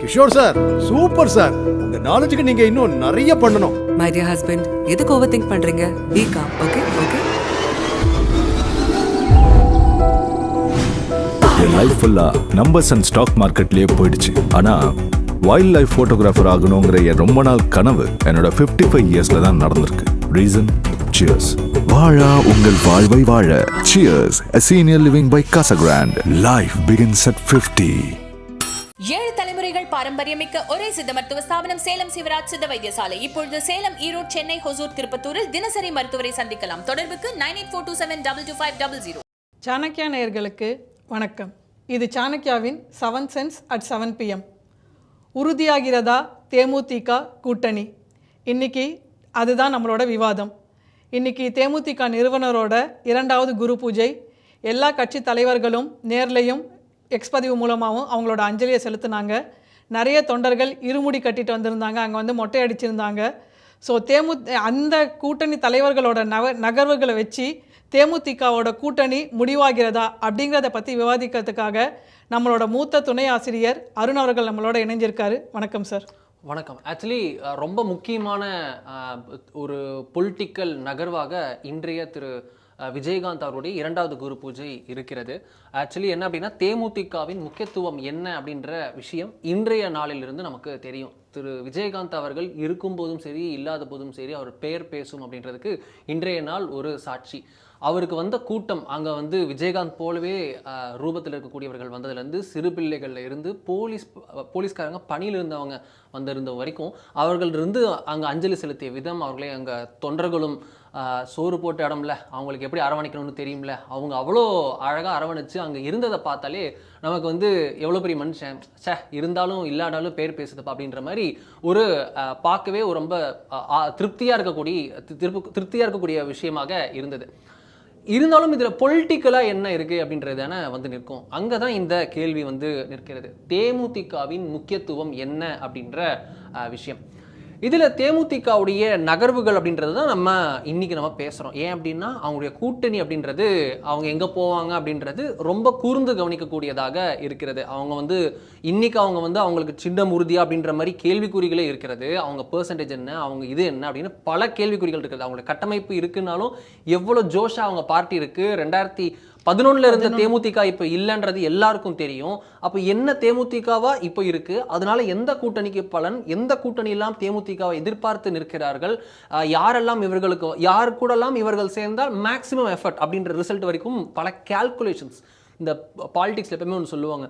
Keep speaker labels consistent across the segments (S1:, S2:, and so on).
S1: Kishore sir super sir. உங்க நாலேஜுக்கு நீங்க இன்னும் நிறைய பண்ணணும்.
S2: மை டியர் ஹஸ்பண்ட், எதுக்கு ஓவர் திங்க் பண்றீங்க? Be calm. Okay okay.
S3: என் லைஃப் ஃபுல்லா நம்பர்ஸ் அண்ட் ஸ்டாக் மார்க்கெட்லயே போயிடுச்சு. ஆனா வைல்ட் லைஃப் போட்டோகிராஃபர் ஆகணுங்கிற என் ரொம்ப நாள் கனவு என்னோட 55 இயர்ஸ்ல தான் நடந்திருக்கு. Reason cheers. வாழா உங்கள் வாழ்வை வாழ. Cheers, a senior living by Casa Grande. Life begins at 50.
S4: 7 தலைமுறைகள் பாரம்பரியமிக்க ஒரே சித்த மருத்துவ ஸ்தாபனம் சேலம் சிவராஜ் சித்த வைத்தியசாலை. இப்பொழுது சேலம், ஈரோடு, சென்னை, ஹொசூர், திருப்பத்தூரில் தினசரி மருத்துவரை சந்திக்கலாம். தொடர்புக்கு 9842722500.
S5: சாணக்யா நேயர்களுக்கு வணக்கம். இது சாணக்யாவின் 7 சென்ஸ் அட் 7 PM. உறுதியாகிறதா தேமுதிக கூட்டணி? இன்னைக்கு அதுதான் நம்மளோட விவாதம். இன்னைக்கு தேமுதிக நிறுவனரோட 2வது குரு பூஜை. எல்லா கட்சி தலைவர்களும் நேர்லையும் எக்ஸ்பதிவு மூலமாகவும் அவங்களோட அஞ்சலியை செலுத்தினாங்க. நிறைய தொண்டர்கள் இருமுடி கட்டிட்டு வந்திருந்தாங்க, அங்கே வந்து மொட்டை அடிச்சிருந்தாங்க. ஸோ அந்த கூட்டணி தலைவர்களோட நகர்வுகளை வச்சு தேமுதிகவோட கூட்டணி முடிவாகிறதா அப்படிங்கிறத பற்றி விவாதிக்கிறதுக்காக நம்மளோட மூத்த துணை ஆசிரியர் அருண் அவர்கள் நம்மளோட இணைஞ்சிருக்காரு. வணக்கம் சார்.
S6: வணக்கம். ஆக்சுவலி ரொம்ப முக்கியமான ஒரு பொலிட்டிக்கல் நகர்வாக இன்றைய திரு விஜயகாந்த் அவருடைய 2வது குரு பூஜை இருக்கிறது. ஆக்சுவலி என்ன அப்படின்னா, தேமுதிகவின் முக்கியத்துவம் என்ன அப்படின்ற விஷயம் இன்றைய நாளிலிருந்து நமக்கு தெரியும். திரு விஜயகாந்த் அவர்கள் இருக்கும்போதும் சரி இல்லாத போதும் சரி அவர் பெயர் பேசும் அப்படின்றதுக்கு இன்றைய நாள் ஒரு சாட்சி. அவருக்கு வந்த கூட்டம் அங்கே வந்து விஜயகாந்த் போலவே ரூபத்தில் இருக்கக்கூடியவர்கள் வந்ததுலேருந்து சிறு பிள்ளைகளில் இருந்து போலீஸ்காரங்க பணியில் இருந்தவங்க வந்திருந்த வரைக்கும் அவர்கள் இருந்து அங்கே அஞ்சலி செலுத்திய விதம், அவர்களே அங்கே தொண்டர்களும் சோறு போட்டு இடம்ல அவங்களுக்கு எப்படி அரவணைக்கணும்னு தெரியும்ல, அவங்க அவ்வளோ அழகாக அரவணைச்சு அங்கே இருந்ததை பார்த்தாலே நமக்கு வந்து எவ்வளோ பெரிய மனுஷன் இருந்தாலும் இல்லாடாலும் பேர் பேசுதுப்பா அப்படின்ற மாதிரி ஒரு பார்க்கவே ஒரு ரொம்ப திருப்தியாக இருக்கக்கூடிய விஷயமாக இருந்தது. இருந்தாலும் இதில் பொலிட்டிக்கலாக என்ன இருக்குது அப்படின்றதான வந்து நிற்கும். அங்கே தான் இந்த கேள்வி வந்து நிற்கிறது. தேமுதிகவின் முக்கியத்துவம் என்ன அப்படின்ற விஷயம். இதில் தேமுதிகவுடைய நகர்வுகள் அப்படின்றது தான் இன்னைக்கு நம்ம பேசுகிறோம். ஏன் அப்படின்னா, அவங்களுடைய கூட்டணி அப்படின்றது அவங்க எங்கே போவாங்க அப்படின்றது ரொம்ப கூர்ந்து கவனிக்கக்கூடியதாக இருக்கிறது. அவங்க வந்து இன்னைக்கு அவங்களுக்கு சின்னம் உறுதியா அப்படின்ற மாதிரி கேள்விக்குறிகளே இருக்கிறது. அவங்க பெர்சன்டேஜ் என்ன, அவங்க இது என்ன அப்படின்னு பல கேள்விக்குறிகள் இருக்கிறது. அவங்களுடைய கட்டமைப்பு இருக்குன்னாலும் எவ்வளோ ஜோஷா அவங்க பார்ட்டி இருக்கு. 2011 இருந்த தேமுதிக இப்போ இல்லைன்றது எல்லாருக்கும் தெரியும். அப்போ என்ன தேமுதிகவா இப்போ இருக்கு, அதனால எந்த கூட்டணிக்கு பலன், எந்த கூட்டணி எல்லாம் தேமுதிகவை எதிர்பார்த்து நிற்கிறார்கள், யார் கூடலாம் இவர்கள் சேர்ந்தால் மேக்சிமம் எஃபர்ட் அப்படின்ற ரிசல்ட் வரைக்கும் பல கால்குலேஷன்ஸ். இந்த பாலிடிக்ஸில் எப்பவுமே ஒன்று சொல்லுவாங்க,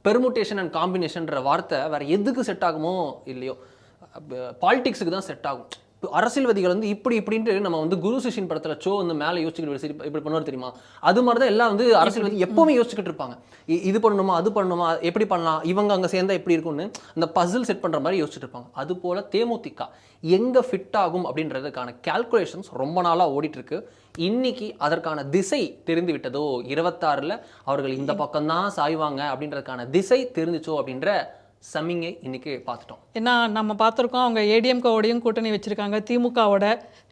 S6: பெர்முட்டேஷன் அண்ட் காம்பினேஷன்ற வார்த்தை வேற எதுக்கு செட் ஆகுமோ இல்லையோ பாலிடிக்ஸுக்கு தான் செட் ஆகும். அரசியல்வாதிகள் வந்து இப்படின்ட்டு நம்ம வந்து குரு சிஷியன் படத்துல ஷோ வந்து மேலே யோசிச்சுக்கிட்டு இப்படி பண்ணுவார் தெரியுமா, அது மாதிரி தான் எல்லாம் வந்து அரசியல்வாதி எப்பவுமே யோசிச்சுக்கிட்டு இருப்பாங்க. இது பண்ணணுமா, அது பண்ணணுமா, எப்படி பண்ணலாம், இவங்க அங்கே சேர்ந்தா எப்படி இருக்கும்னு அந்த பசில் செட் பண்ற மாதிரி யோசிச்சுட்டு இருப்பாங்க. அது போல தேமுதிக எங்க ஃபிட் ஆகும் அப்படின்றதுக்கான கால்குலேஷன்ஸ் ரொம்ப நாளா ஓடிட்டு இருக்கு. இன்னைக்கு அதற்கான திசை தெரிந்து விட்டதோ, 26ல் அவர்கள் இந்த பக்கம் தான் சாய்வாங்க அப்படின்றதுக்கான திசை தெரிஞ்சிச்சோ அப்படின்ற சமிங்கை இன்னைக்கு பார்த்துட்டோம்.
S5: ஏன்னா நம்ம பார்த்துருக்கோம், அவங்க ஏடிஎம்கோடையும் கூட்டணி வச்சிருக்காங்க, திமுகவோட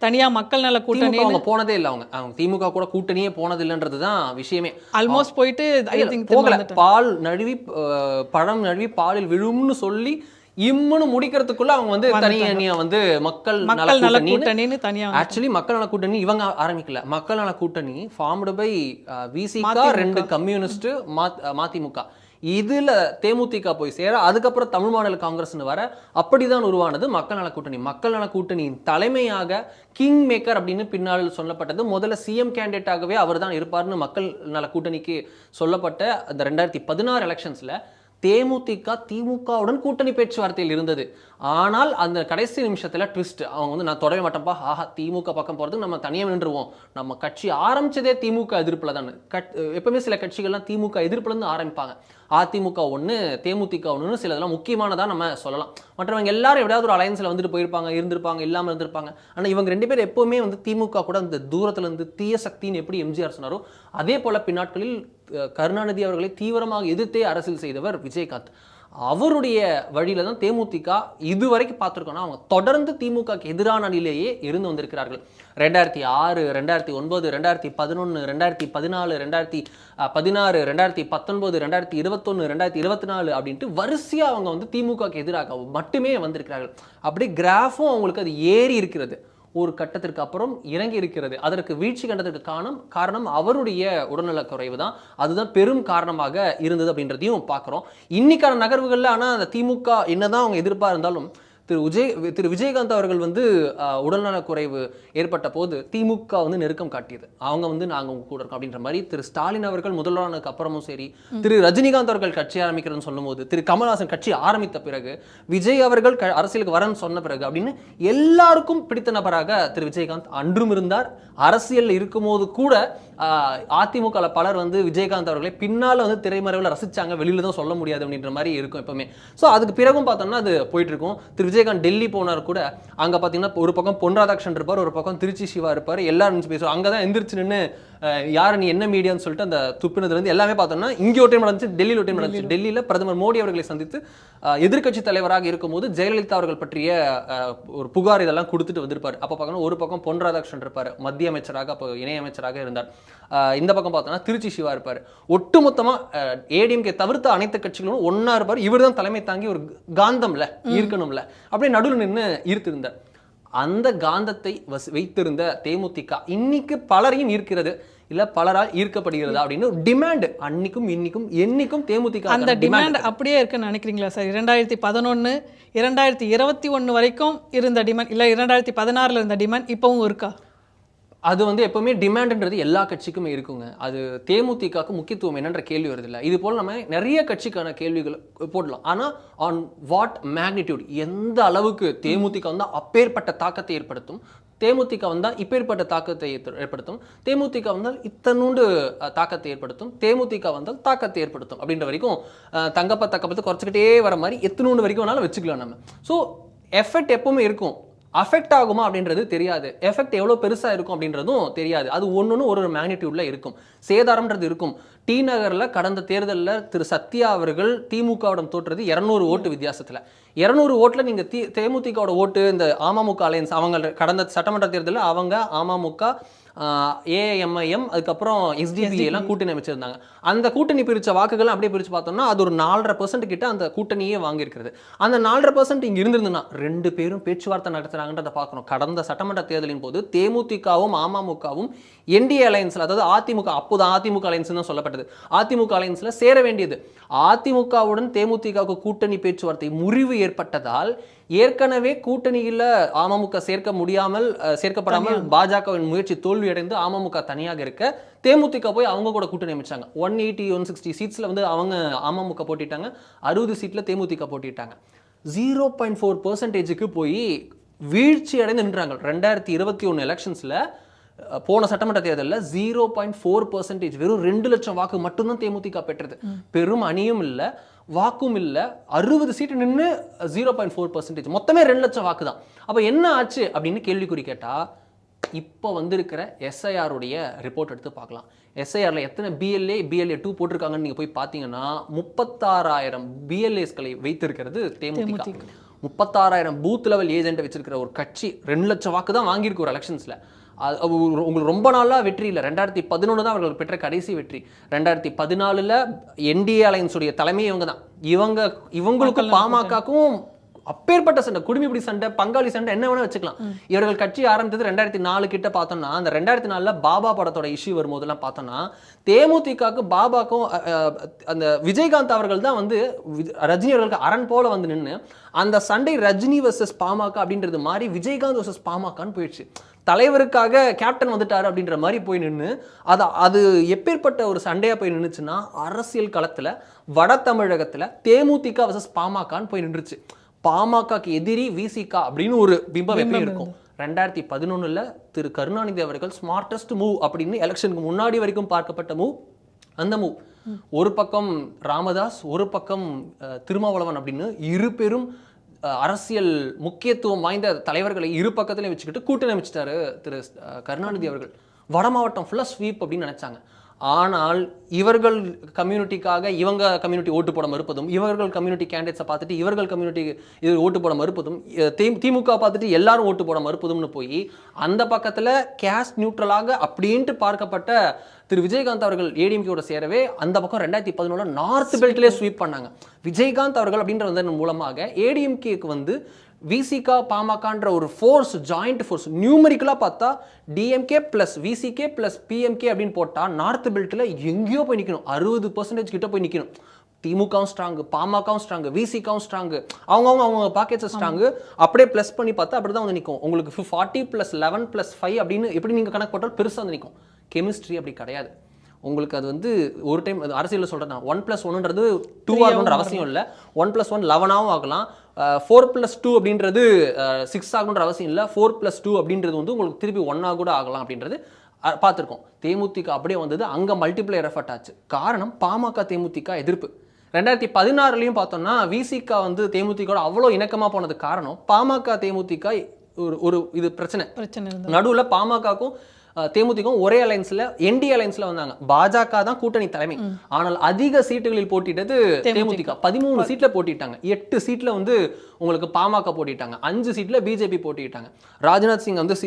S5: தனியா மக்கள் நல கூட்டணி
S6: அவங்க போனதே இல்லை. அவங்க திமுக கூட கூட்டணியே போனது இல்லைன்றது தான் விஷயமே.
S5: ஆல்மோஸ்ட் போயிட்டு
S6: போகல. பால் நழுவி பழம் நழுவி பாலில் விழும்னு சொல்லி இம்முன்னு முடிக்கிறதுக்குள்ள அவங்க வந்து தனியா வந்து மக்கள் நல கூட்டணின்னு தனியா. ஆக்சுவலி மக்கள் நல கூட்டணி இவங்க ஆரம்பிக்கல. மக்கள் நல கூட்டணி ஃபார்ம்டு பை விசிக, 2 கம்யூனிஸ்ட், மதிமுக. இதுல தேமுதிக போய் சேர அதுக்கப்புறம் தமிழ் மாநில காங்கிரஸ்னு வர அப்படிதான் உருவானது மக்கள் நல கூட்டணி. மக்கள் நல கூட்டணியின் தலைமையாக கிங் மேக்கர் அப்படின்னு பின்னால் சொல்லப்பட்டது. முதல்ல சிஎம் கேண்டிடேட்டாகவே அவர் தான் இருப்பார்னு மக்கள் நல கூட்டணிக்கு சொல்லப்பட்ட அந்த 2016 எலெக்ஷன்ஸ்ல தேமுதிக திமுகவுடன் கூட்டணி பேச்சுவார்த்தையில் இருந்தது. ஆனால் அந்த கடைசி நிமிஷத்துல ட்விஸ்ட், அவங்க வந்து நான் தொடவே மாட்டேன்ப்பா, ஆஹா திமுக பக்கம் போறதுக்கு நம்ம தனியாக நின்றுவோம், நம்ம கட்சி ஆரம்பிச்சதே திமுக எதிர்ப்புல தான். எப்பவுமே சில கட்சிகள்லாம் திமுக எதிர்ப்புல இருந்து ஆரம்பிப்பாங்க. அதிமுக ஒன்று, தேமுதிக ஒன்று, சிலதெல்லாம் முக்கியமானதாக நம்ம சொல்லலாம். மற்றவங்க எல்லாரும் எப்படியாவது ஒரு அலையன்ஸில் வந்துட்டு போயிருப்பாங்க, இருந்திருப்பாங்க, இல்லாமல் இருந்திருப்பாங்க. ஆனால் இவங்க 2 பேர் எப்பவுமே வந்து திமுக கூட அந்த தூரத்துல இருந்து தீய சக்தின்னு எப்படி எம்ஜிஆர் சொன்னாரோ அதே போல பின்னாட்களில் கருணாநிதி அவர்களை தீவிரமாக எதிர்த்தே அரசியல் செய்தவர் விஜயகாந்த். அவருடைய வழியில தான் தேமுதிக இதுவரைக்கும் பார்த்துருக்கோம்னா அவங்க தொடர்ந்து திமுகக்கு எதிரான அணியிலேயே இருந்து வந்திருக்கிறார்கள். 2006, 2009, 2011, 2014, 2016, 2019, 2021, 2024 அப்படின்ட்டு வரிசையா அவங்க வந்து திமுகக்கு எதிராக மட்டுமே வந்திருக்கிறார்கள். அப்படியே கிராஃபும் அவங்களுக்கு அது ஏறி இருக்கிறது, ஒரு கட்டத்திற்கு அப்புறம் இறங்கி இருக்கிறது. அதற்கு வீழ்ச்சி கண்டதற்கு காரணம் அவருடைய உடல்நலக் குறைவு தான். அதுதான் பெரும் காரணமாக இருந்தது அப்படின்றதையும் பார்க்குறோம். இன்னைக்கான நகர்வுகளில் ஆனால் அந்த திமுக என்னதான் அவங்க எதிர்ப்பாக இருந்தாலும் திரு விஜயகாந்த் அவர்கள் வந்து உடல்நலக் குறைவு ஏற்பட்ட போது திமுக வந்து நெருக்கம் காட்டியது. அவங்க வந்து நாங்கள் உங்க கூட இருக்கோம் அப்படின்ற மாதிரி திரு ஸ்டாலின் அவர்கள் முதல்வரானதுக்கு அப்புறமும் சரி, திரு ரஜினிகாந்த் அவர்கள் கட்சி ஆரம்பிக்கிறதுன்னு சொல்லும் போது, திரு கமல்ஹாசன் கட்சி ஆரம்பித்த பிறகு, விஜய் அவர்கள் அரசியலுக்கு வரன்னு சொன்ன பிறகு அப்படின்னு எல்லாருக்கும் பிடித்த நபராக திரு விஜயகாந்த் அன்றும் இருந்தார். அரசியல் இருக்கும்போது கூட அதிமுக பலர் வந்து விஜயகாந்த் அவர்களை பின்னால் வந்து திரைமறைவில் ரசிச்சாங்க, வெளியில தான் சொல்ல முடியாது அப்படின்ற மாதிரி இருக்கும் எப்பவுமே. ஸோ அதுக்கு பிறகும் பார்த்தோம்னா அது போயிட்டு இருக்கும். திரு விஜயகாந்த் டெல்லி போனார் கூட, அங்கே பார்த்தீங்கன்னா ஒரு பக்கம் பொன் ராதாகிருஷ்ணன் இருப்பார், ஒரு பக்கம் திருச்சி சிவா இருப்பார், எல்லாரும் பேசுவார். அங்கே தான் எந்திரிச்சு நின்று யார் நீ என்ன மீடியான்னு சொல்லிட்டு அந்த துப்பினதுலேருந்து எல்லாமே பார்த்தோம்னா இங்கே ஒரு டைம் நடந்துச்சு, டெல்லியில் ஒரு டைம் நடந்துச்சு. டெல்லியில் பிரதமர் மோடி அவர்களை சந்தித்து எதிர்க்கட்சி தலைவராக இருக்கும்போது ஜெயலலிதா அவர்கள் பற்றிய ஒரு புகார் இதெல்லாம் கொடுத்துட்டு வந்திருப்பார். அப்போ பார்க்கணும் ஒரு பக்கம் பொன் ராதாகிருஷ்ணன் இருப்பார், மத்திய அமைச்சராக, அப்போ இணையமைச்சராக இருந்தார். இந்த பக்கம் பார்த்தோம்னா திருச்சி சிவா இருப்பார். ஒட்டுமொத்தமாக ஏடிஎம்கே தவிர்த்த அனைத்து கட்சிகளும் ஒன்னா இருப்பார். இவர் தான் தலைமை தாங்கி ஒரு காந்தம்ல ஈர்க்கணும்ல அப்படியே நடுவில் நின்று ஈர்த்திருந்தார். அந்த காந்தத்தை வைத்திருந்த தேமுதிக இன்னைக்கு பலரையும் ஈர்க்கிறது இல்ல பலரால் ஈர்க்கப்படுகிறது அப்படின்னு ஒரு டிமாண்ட் அன்னைக்கும் இன்னைக்கும் என்னைக்கும் தேமுதிக
S5: அந்த டிமாண்ட் அப்படியே இருக்குன்னு நினைக்கிறீங்களா சார்? 2011, 2021 வரைக்கும் இருந்த டிமாண்ட் இல்ல 2016 இருந்த டிமாண்ட் இப்பவும் இருக்கா?
S6: அது வந்து எப்பவுமே டிமாண்ட்ன்றது எல்லா கட்சிக்குமே இருக்குங்க. அது தேமுதிகக்கு முக்கியத்துவம் என்னன்ற கேள்வி வருது இல்லை. இது போல் நம்ம நிறைய கட்சிக்கான கேள்விகள் போடலாம். ஆனால் ஆன் வாட் மேக்னிடியூட், எந்த அளவுக்கு தேமுதிக வந்தால் அப்பேற்பட்ட தாக்கத்தை ஏற்படுத்தும், தேமுதிக வந்தால் இப்பேற்பட்ட தாக்கத்தை ஏற்படுத்தும், தேமுதிக வந்தால் இத்தனூண்டு தாக்கத்தை ஏற்படுத்தும், தேமுதிக வந்தால் தாக்கத்தை ஏற்படுத்தும் அப்படின்ற வரைக்கும் தங்கப்பத்து குறைச்சிக்கிட்டே வர மாதிரி எத்தனூண்டு வரைக்கும் வேணாலும் வச்சுக்கலாம் நம்ம. ஸோ எஃபெக்ட் எப்பவுமே இருக்கும். அஃபெக்ட் ஆகுமா அப்படின்றது தெரியாது, எஃபெக்ட் எவ்வளோ பெருசாக இருக்கும் அப்படின்றதும் தெரியாது. அது ஒன்று ஒரு மேக்னிடியூட்ல இருக்கும், சேதாரம்ன்றது இருக்கும். டி நகரில் கடந்த தேர்தலில் திரு சத்யா அவர்கள் திமுகவிடம் தோற்றது 200 ஓட்டு வித்தியாசத்தில். 200 ஓட்டில் நீங்கள் தேமுதிகவோட ஓட்டு, இந்த அமமுக அலையன்ஸ் அவங்க கடந்த சட்டமன்ற தேர்தலில் அவங்க அமமுக, ஏஎம்ஐஎம், அதுக்கப்புறம் எஸ்டிபி எல்லாம் கூட்டணி அமைச்சிருந்தாங்க. அந்த கூட்டணி பிரித்த வாக்குகள் அப்படியே பிரித்து பார்த்தோம்னா அது ஒரு 4.5% கிட்ட அந்த கூட்டணியே வாங்கியிருக்கிறது. அந்த 4.5% இங்கே இருந்திருந்துன்னா 2 பேரும் பேச்சுவார்த்தை நடத்துறாங்கன்றதை பார்க்கணும். கடந்த சட்டமன்ற தேர்தலின் போது தேமுதிகவும் அமமுகவும் என்டிஏ அலையன்ஸில், அதாவது அதிமுக, அப்போது அதிமுக அலையன்ஸ் தான் சொல்லப்பட்டது, அதிமுக அலையன்ஸில் சேர வேண்டியது. அதிமுகவுடன் தேமுதிகவுக்கு கூட்டணி பேச்சுவார்த்தை முறிவு ஏற்பட்டதால் ஏற்கனவே கூட்டணியில் அமமுக சேர்க்கப்படாமல் பாஜகவின் முயற்சி தோல்வியடைந்து அமமுக தனியாக இருக்க தேமுதிக போய் அவங்க கூட கூட்டணி அமைச்சாங்க. 180-160 சீட்ஸில் வந்து அவங்க அமமுக போட்டிட்டாங்க, 60 சீட்டில் தேமுதிக போட்டிட்டாங்க. 0.4% போய் வீழ்ச்சி அடைந்து நின்றாங்க. 2021 எலெக்ஷன்ஸில் போன சட்டமன்ற தேர்தலில் 0.4%, வெறும் 2 லட்சம் வாக்கு மட்டும்தான் தேமுதிக பெற்றது. பெரும் அணியும் இல்லை, வாக்கும் இல்லை, 60 சீட்டு நின்று 0.4%, மொத்தமே 2 லட்சம் வாக்கு தான். அப்போ என்ன ஆச்சு அப்படின்னு கேள்விக்குறி கேட்டால், இப்போ வந்திருக்கிற எஸ்ஐஆருடைய ரிப்போர்ட் எடுத்து பார்க்கலாம். எஸ்ஐஆரில் எத்தனை BLA 2 போட்டிருக்காங்கன்னு நீங்கள் போய் பார்த்தீங்கன்னா 36,000 BLAஸ்களை வைத்திருக்கிறது தேமுதிக. 36,000 பூத் லெவல் ஏஜென்ட் வச்சிருக்கிற ஒரு கட்சி 2 லட்சம் வாக்கு தான் வாங்கியிருக்கு ஒரு எலெக்ஷன்ஸில். உங்களுக்கு ரொம்ப நாளாக வெற்றி இல்லை. 2011 தான் அவர்கள் பெற்ற கடைசி வெற்றி. 2014 என்டிஏ அலையன்ஸுடைய தலைமை இவங்க தான். இவங்களுக்கும் பாமகக்கும் அப்பேற்பட்ட சண்டை, குடிமைப்பிடி சண்டை, பங்காளி சண்டை, என்ன வேணா வச்சுக்கலாம். இவர்கள் கட்சி ஆரம்பித்தது 2004 கிட்ட பார்த்தோம்னா, அந்த 2004 பாபா படத்தோட இஷ்யூ வரும்போதெல்லாம் பார்த்தோம்னா தேமுதிகவுக்கு பாபாக்கும் அந்த விஜயகாந்த் அவர்கள் தான் வந்து ரஜினி அவர்களுக்கு அரண் போல வந்து நின்று அந்த சண்டை ரஜினி வர்சஸ் பாமக அப்படின்றது மாதிரி விஜயகாந்த் வர்சஸ் பாமகன்னு போயிடுச்சு. தலைவருக்காக கேப்டன் வந்துட்டாரு அப்படின்ற மாதிரி போய் நின்று அது எப்பேற்பட்ட ஒரு சண்டையா போய் நின்றுச்சுன்னா, அரசியல் களத்துல வட தமிழகத்துல தேமுதிக வர்சஸ் பாமகன்னு போய் நின்றுச்சு. பாமகக்கு எதிரி விசிகா அப்படின்னு ஒரு பிம்பம் எப்படி இருக்கும். 2011 திரு கருணாநிதி அவர்கள் ஸ்மார்டஸ்ட் மூவ் அப்படின்னு எலெக்ஷனுக்கு முன்னாடி வரைக்கும் பார்க்கப்பட்ட மூவ், அந்த மூவ். ஒரு பக்கம் ராமதாஸ், ஒரு பக்கம் திருமாவளவன் அப்படின்னு 2 பேரும் அரசியல் முக்கியத்துவம் வாய்ந்த தலைவர்களை இரு பக்கத்திலையும் வச்சுக்கிட்டு கூட்டணி அமைச்சிட்டாரு திரு கருணாநிதி அவர்கள். வட மாவட்டம் ஃபுல்லாக ஸ்வீப் அப்படின்னு நினைச்சாங்க. ஆனால் இவர்கள் கம்யூனிட்டிக்காக இவங்க கம்யூனிட்டி ஓட்டு போட மறுப்பதும், இவர்கள் கம்யூனிட்டி கேண்டிடேட்ஸை பார்த்துட்டு இவர்கள் கம்யூனிட்டி இது ஓட்டு போட மறுப்பதும், திமுக பார்த்துட்டு எல்லாரும் ஓட்டு போட மறுப்பதும்னு போய் அந்த பக்கத்தில் கேஸ்ட் நியூட்ரலாக அப்படின்ட்டு பார்க்கப்பட்ட திரு விஜயகாந்த் அவர்கள் ஏடிஎம்கேயோட சேரவே அந்த பக்கம் 2011 நார்த் பெல்ட்லேயே ஸ்வீப் பண்ணாங்க. விஜயகாந்த் அவர்கள் அப்படின்ற வந்ததன் மூலமாக ஏடிஎம்கேக்கு வந்து விசிகா பாமகன்ற ஒரு ஃபோர்ஸ், ஜாயிண்ட் ஃபோர்ஸ், நியூமரிக்கலாக பார்த்தா DMK plus VCK plus PMK அப்படின்னு போட்டால் நார்த் பெல்ட்டில் எங்கேயோ போய் நிற்கணும், 60% கிட்ட போய் நிற்கணும். திமுகவும் ஸ்ட்ராங்கு, பாமகவும் ஸ்ட்ராங்கு, விசிகாவும் ஸ்ட்ராங்கு, அவங்க பாக்கெட்ஸ் ஸ்ட்ராங்கு. அப்படியே ப்ளஸ் பண்ணி பார்த்தா அப்படி தான் வந்து நிற்கும். உங்களுக்கு 40 + 11 + 5 அப்படின்னு எப்படி நீங்கள் கணக்கு போட்டாலும் பெருசாக வந்து நிற்கும். கெமிஸ்ட்ரி அப்படி கிடையாது. உங்களுக்கு அது வந்து ஒரு டைம் அரசியலில் சொல்கிறேன், 1 + 1ன்றது 2 ஆகணுன்ற அவசியம் இல்லை. 1 + 1 11ஆகவும் ஆகலாம். 4 + 2 அப்படின்றது 6 ஆகணுன்ற அவசியம் இல்லை. 4 + 2 அப்படின்றது வந்து உங்களுக்கு திருப்பி 1 கூட ஆகலாம் அப்படின்றது பார்த்துருக்கோம். தேமுதிக அப்படியே வந்தது, அங்கே மல்டிப்ளையர் எஃபர்ட் ஆச்சு. காரணம் பாமக தேமுதிக எதிர்ப்பு. 2016 பார்த்தோம்னா விசிகா வந்து தேமுதிக அவ்வளோ இணக்கமாக போனது காரணம் பாமக தேமுதிக ஒரு இது பிரச்சனை. நடுவில் பாமகக்கும் தேமுதிகவும் ஒரே அலைன்ஸ்ல என்டி அலைன்ஸ்ல வந்தாங்க. பாஜக தான் கூட்டணி தலைமை. ஆனால் அதிக சீட்டுகளில் போட்டிட்டது தேமுதிக. 13 சீட்ல போட்டிட்டாங்க. 8 சீட்ல வந்து உங்களுக்கு பாமக போட்டிட்டாங்க. 5 சீட்ல பிஜேபி போட்டிட்டாங்க. ராஜ்நாத் சிங் வந்து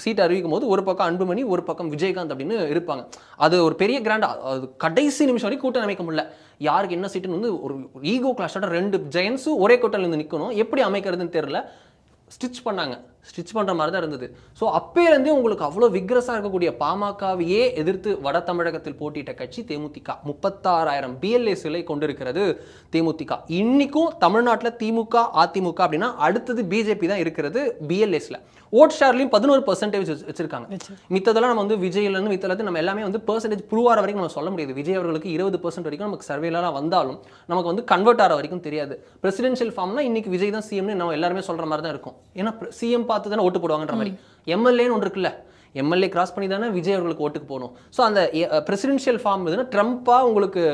S6: சீட் அறிவிக்கும் போது ஒரு பக்கம் அன்புமணி, ஒரு பக்கம் விஜயகாந்த் அப்படின்னு இருப்பாங்க. அது ஒரு பெரிய கிராண்ட். அது கடைசி நிமிஷம் வரைக்கும் கூட்டணி அமைக்க முடியல. யாருக்கு என்ன சீட்டுன்னு வந்து ஒரு ஈகோ கிளாஷோட 2 ஜெயன்ஸும் ஒரே கூட்டணியில் இருந்து நிற்கணும். எப்படி அமைக்கிறதுன்னு தெரியல. ஸ்டிச் பண்ணாங்க. ஸ்டிச் பண்ணுற மாதிரி தான் இருந்தது. ஸோ அப்பேலேருந்தே உங்களுக்கு அவ்வளோ விக்ரஸாக இருக்கக்கூடிய பாமகவையே எதிர்த்து வட தமிழகத்தில் போட்டியிட்ட கட்சி தேமுதிக. 36,000 பிஎல்ஏஸ்களை கொண்டிருக்கிறது தேமுதிக. இன்னைக்கும் தமிழ்நாட்டில் திமுக அதிமுக அப்படின்னா அடுத்தது பிஜேபி தான் இருக்கிறது பிஎல்ஏஸ்ல. ஓட் ஷேர்லையும் 11% வச்சிருக்காங்க. மித்ததெல்லாம் நம்ம வந்து விஜயிலேருந்து மித்தது நம்ம எல்லாமே வந்து பெர்சன்டேஜ் ப்ரூவ் ஆகிற வரைக்கும் நம்ம சொல்ல முடியாது. விஜய் அவர்களுக்கு 20% வரைக்கும் நமக்கு சர்வேலாம் வந்தாலும் நமக்கு வந்து கன்வெர்ட் ஆகிற வரைக்கும் தெரியாது. பிரசிடென்ஷியல் ஃபார்ம்னா இன்னைக்கு விஜய் தான் சிஎம்னு நம்ம எல்லாருமே சொல்கிற மாதிரி தான் இருக்கும். ஏன்னா சிஎம் பார்த்து தானே ஓட்டு போடுவாங்கன்ற மாதிரி. எம்எல்ஏன்னு ஒன்று இருக்குல்ல, எம்எல்ஏ கிராஸ் பண்ணி தானே விஜய் அவர்களுக்கு ஓட்டுக்கு போகணும். ஸோ அந்த பிரசிடென்ஷியல் ஃபார்ம் இதுன்னா ட்ரம்ப்பா உங்களுக்கு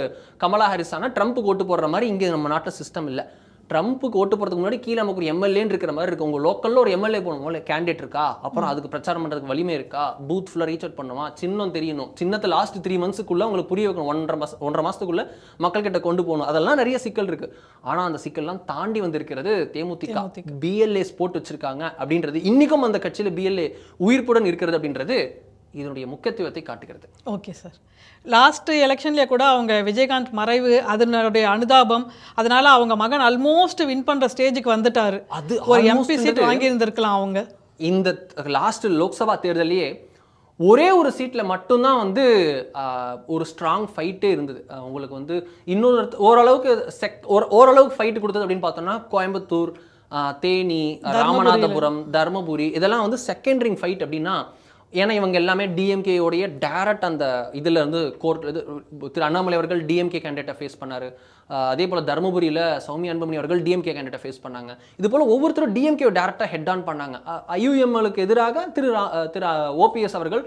S6: கமலா ஹாரிஸ் ஆனால் ட்ரம்ப்புக்கு ஓட்டு போடுற மாதிரி இங்கே நம்ம நாட்டில் சிஸ்டம் இல்லை. ட்ரம்ப்புக்கு ஓட்டு போகிறதுக்கு முன்னாடி கீழே நமக்கு ஒரு எம்எல்ஏன்னு இருக்கிற மாதிரி இருக்குது. உங்கள் லோக்கலில் ஒரு எம்எல்ஏ போகணும், கேண்டிடேட் இருக்கா, அப்புறம் அதுக்கு பிரச்சாரம் பண்ணுறதுக்கு வலிமை இருக்கா, பூத் ஃபுல்லாக ரீச் அவுட் பண்ணுமா, சின்னம் தெரியணும், சின்னத்தை லாஸ்ட் 3 மந்த்ஸுக்குள்ளே உங்களுக்கு புரிய வைக்கணும், 1.5 மாதத்துக்குள்ளே மக்கள்கிட்ட கொண்டு போகணும். அதெல்லாம் நிறைய சிக்கல் இருக்குது. ஆனால் அந்த சிக்கல்லாம் தாண்டி வந்திருக்கிறது தேமுதிக. பிஎல்ஏஸ் போட்டு வச்சிருக்காங்க அப்படின்றது, இன்றைக்கும் அந்த கட்சியில் பிஎல்ஏ உயிர்ப்புடன் இருக்கிறது அப்படின்றது இதனுடைய முக்கியத்துவத்தை காட்டுகிறது.
S5: Okay sir. லாஸ்ட் எலெக்ஷன்லேயே கூட அவங்க விஜயகாந்த் மறைவு, அதனுடைய அனுதாபம், அதனால அவங்க மகன் ஆல்மோஸ்ட் வின் பண்ணுற ஸ்டேஜுக்கு வந்துட்டாரு. அது ஒரு எம்பி சீட் வாங்கியிருந்திருக்கலாம் அவங்க. இந்த
S6: லாஸ்ட் லோக்சபா தேர்தலையே ஒரே ஒரு சீட்டில் மட்டும்தான் வந்து ஒரு ஸ்ட்ராங் ஃபைட்டே இருந்தது. உங்களுக்கு வந்து இன்னொரு ஓரளவுக்கு ஃபைட்டு கொடுத்தது அப்படின்னு பார்த்தோம்னா கோயம்புத்தூர், தேனி, ராமநாதபுரம், தர்மபுரி இதெல்லாம் வந்து செகண்ட் ரிங் ஃபைட் அப்படின்னா. ஏன்னா இவங்க எல்லாமே டிஎம்கேயோடைய டேரக்ட் அந்த இதில் இருந்து கோர்ட் இது திரு அண்ணாமலை அவர்கள் டிஎம்கே கேண்டிடேட்டை ஃபேஸ் பண்ணார். அதே போல் தருமபுரியில் சௌமியா அன்புமணி அவர்கள் டிஎம்கே கேண்டிடேட்டை ஃபேஸ் பண்ணாங்க. இது போல் ஒவ்வொருத்தரும் டிஎம்கே டேரக்டாக ஹெட் ஆன் பண்ணாங்க. ஐயுஎம்எலுக்கு எதிராக திரு ஓபிஎஸ் அவர்கள்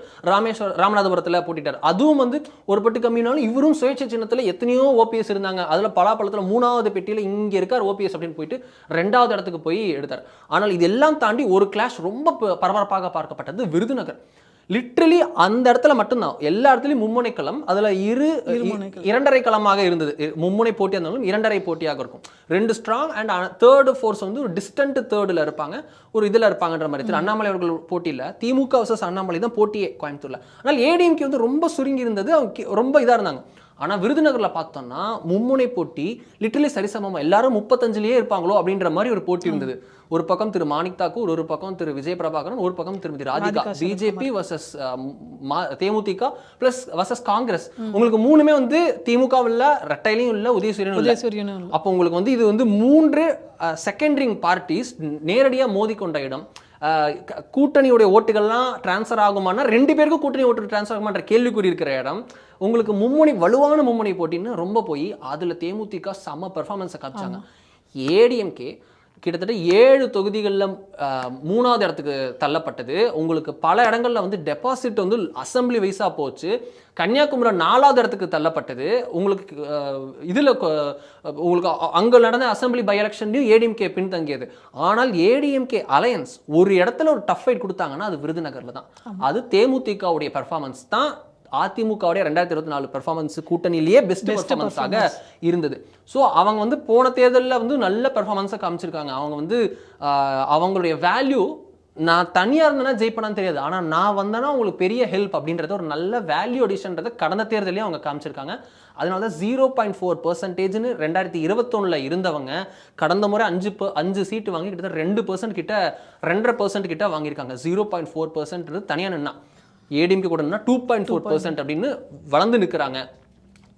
S6: ராமநாதபுரத்தில் போட்டிட்டார். அதுவும் வந்து ஒரு பட்டு கம்மினாலும் இவரும் சுயேட்சை சின்னத்தில் எத்தனையோ ஓபிஎஸ் இருந்தாங்க. அதில் பலாப்பழத்தில் 3வது பெட்டியில் இங்கே இருக்கார் ஓபிஎஸ் அப்படின்னு போயிட்டு 2வது இடத்துக்கு போய் எடுத்தார். ஆனால் இதெல்லாம் தாண்டி ஒரு கிளாஷ் ரொம்ப பரபரப்பாக பார்க்கப்பட்டது விருதுநகர். லிட்ரலி அந்த இடத்துல மட்டும்தான், எல்லா இடத்துலையும் மும்முனை களம். அதில் 2.5 களமாக இருந்தது. மும்முனை போட்டியாக இருந்தாலும் 2.5 போட்டியாக இருக்கும். 2 ஸ்ட்ராங் அண்ட் தேர்டு ஃபோர்ஸ் வந்து ஒரு டிஸ்டன்ட் தேர்டில் இருப்பாங்க, ஒரு இதில் இருப்பாங்கன்ற மாதிரி. திரு அண்ணாமலை அவர்கள் போட்டியில் திமுக வர்சஸ் அண்ணாமலை தான் போட்டியே கோயம்புத்தூரில். ஆனால் ஏடிஎம்கே வந்து ரொம்ப சுருங்கி இருந்தது, அவங்க ரொம்ப இதாக இருந்தாங்க. ஆனால் விருதுநகரில் பார்த்தோம்னா மும்முனை போட்டி லிட்டரலி சரிசமமாக எல்லாரும் 35லேயே இருப்பாங்களோ அப்படின்ற மாதிரி ஒரு போட்டி இருந்தது. ஒரு பக்கம் திரு மாணிக் தாக்கூர், ஒரு பக்கம் திரு விஜய் பிரபாகரன், ஒரு பக்கம் திருமதி ராதிகா. பிஜேபி வர்சஸ் தேமுதிக பிளஸ் வர்சஸ் காங்கிரஸ். உங்களுக்கு 3மே வந்து திமுகவில் ரெட்டையிலையும் இல்லை, உதயசூரியனும். அப்போ உங்களுக்கு வந்து இது வந்து 3 செகண்ட் ரிங் பார்ட்டிஸ் நேரடியாக மோதிக்கொண்ட இடம். கூட்டணியுடைய ஓட்டுகள்லாம் டிரான்ஸ்ஃபர் ஆகுமானா 2 பேருக்கும் கூட்டணி ஓட்டு டிரான்ஸ்ஃபர் ஆகுமான்ற கேள்விக்குறி இருக்கிற இடம். உங்களுக்கு வலுவான மும்முனை போட்டின்னு ரொம்ப போய் அதில் தேமுதிக செம்ம பெர்ஃபார்மன்ஸை காமிச்சாங்க. ஏடிஎம்கே கிட்டத்தட்ட 7 தொகுதிகளில் 3வது இடத்துக்கு தள்ளப்பட்டது. உங்களுக்கு பல இடங்களில் வந்து டெபாசிட் வந்து அசம்பிளி வைஸாக போச்சு. கன்னியாகுமரி 4வது இடத்துக்கு தள்ளப்பட்டது. உங்களுக்கு இதில் உங்களுக்கு அங்கே நடந்த அசம்பிளி பை எலெக்ஷன்லையும் ஏடிஎம்கே பின்தங்கியது. ஆனால் ஏடிஎம்கே அலையன்ஸ் ஒரு இடத்துல ஒரு டஃப் ஃபைட் கொடுத்தாங்கன்னா அது விருதுநகரில் தான். அது தேமுதிகவுடைய பெர்ஃபார்மன்ஸ் தான் அதிமுகவுடைய 2024 பெர்ஃபார்மன்ஸ் கூட்டணியிலேயே பெஸ்ட் பெர்ஃபார்மன்ஸாக இருந்தது. ஸோ அவங்க வந்து போன தேர்தலில் வந்து நல்ல பெர்ஃபார்மன்ஸை காமிச்சிருக்காங்க. அவங்க வந்து அவங்களுடைய வேல்யூ நான் தனியாக இருந்தேன்னா ஜெயிப்பேனான்னு தெரியாது, ஆனால் நான் வந்தேன்னா உங்களுக்கு பெரிய ஹெல்ப் அப்படின்றத ஒரு நல்ல வேல்யூ அடிஷன்றதை கடந்த தேர்தலையும் அவங்க காமிச்சிருக்காங்க. அதனால தான் 0.4%ன்னு 2021 இருந்தவங்க கடந்த முறை 5 சீட்டு வாங்கி கிட்டத்தட்ட 2% கிட்ட 2.5% கிட்ட வாங்கியிருக்காங்க. 0.4% தனியாக நின்னா ஏடிஎம்கே கூட நின்னா 2.4% அப்படின்னு வளர்ந்து நிற்கிறாங்க.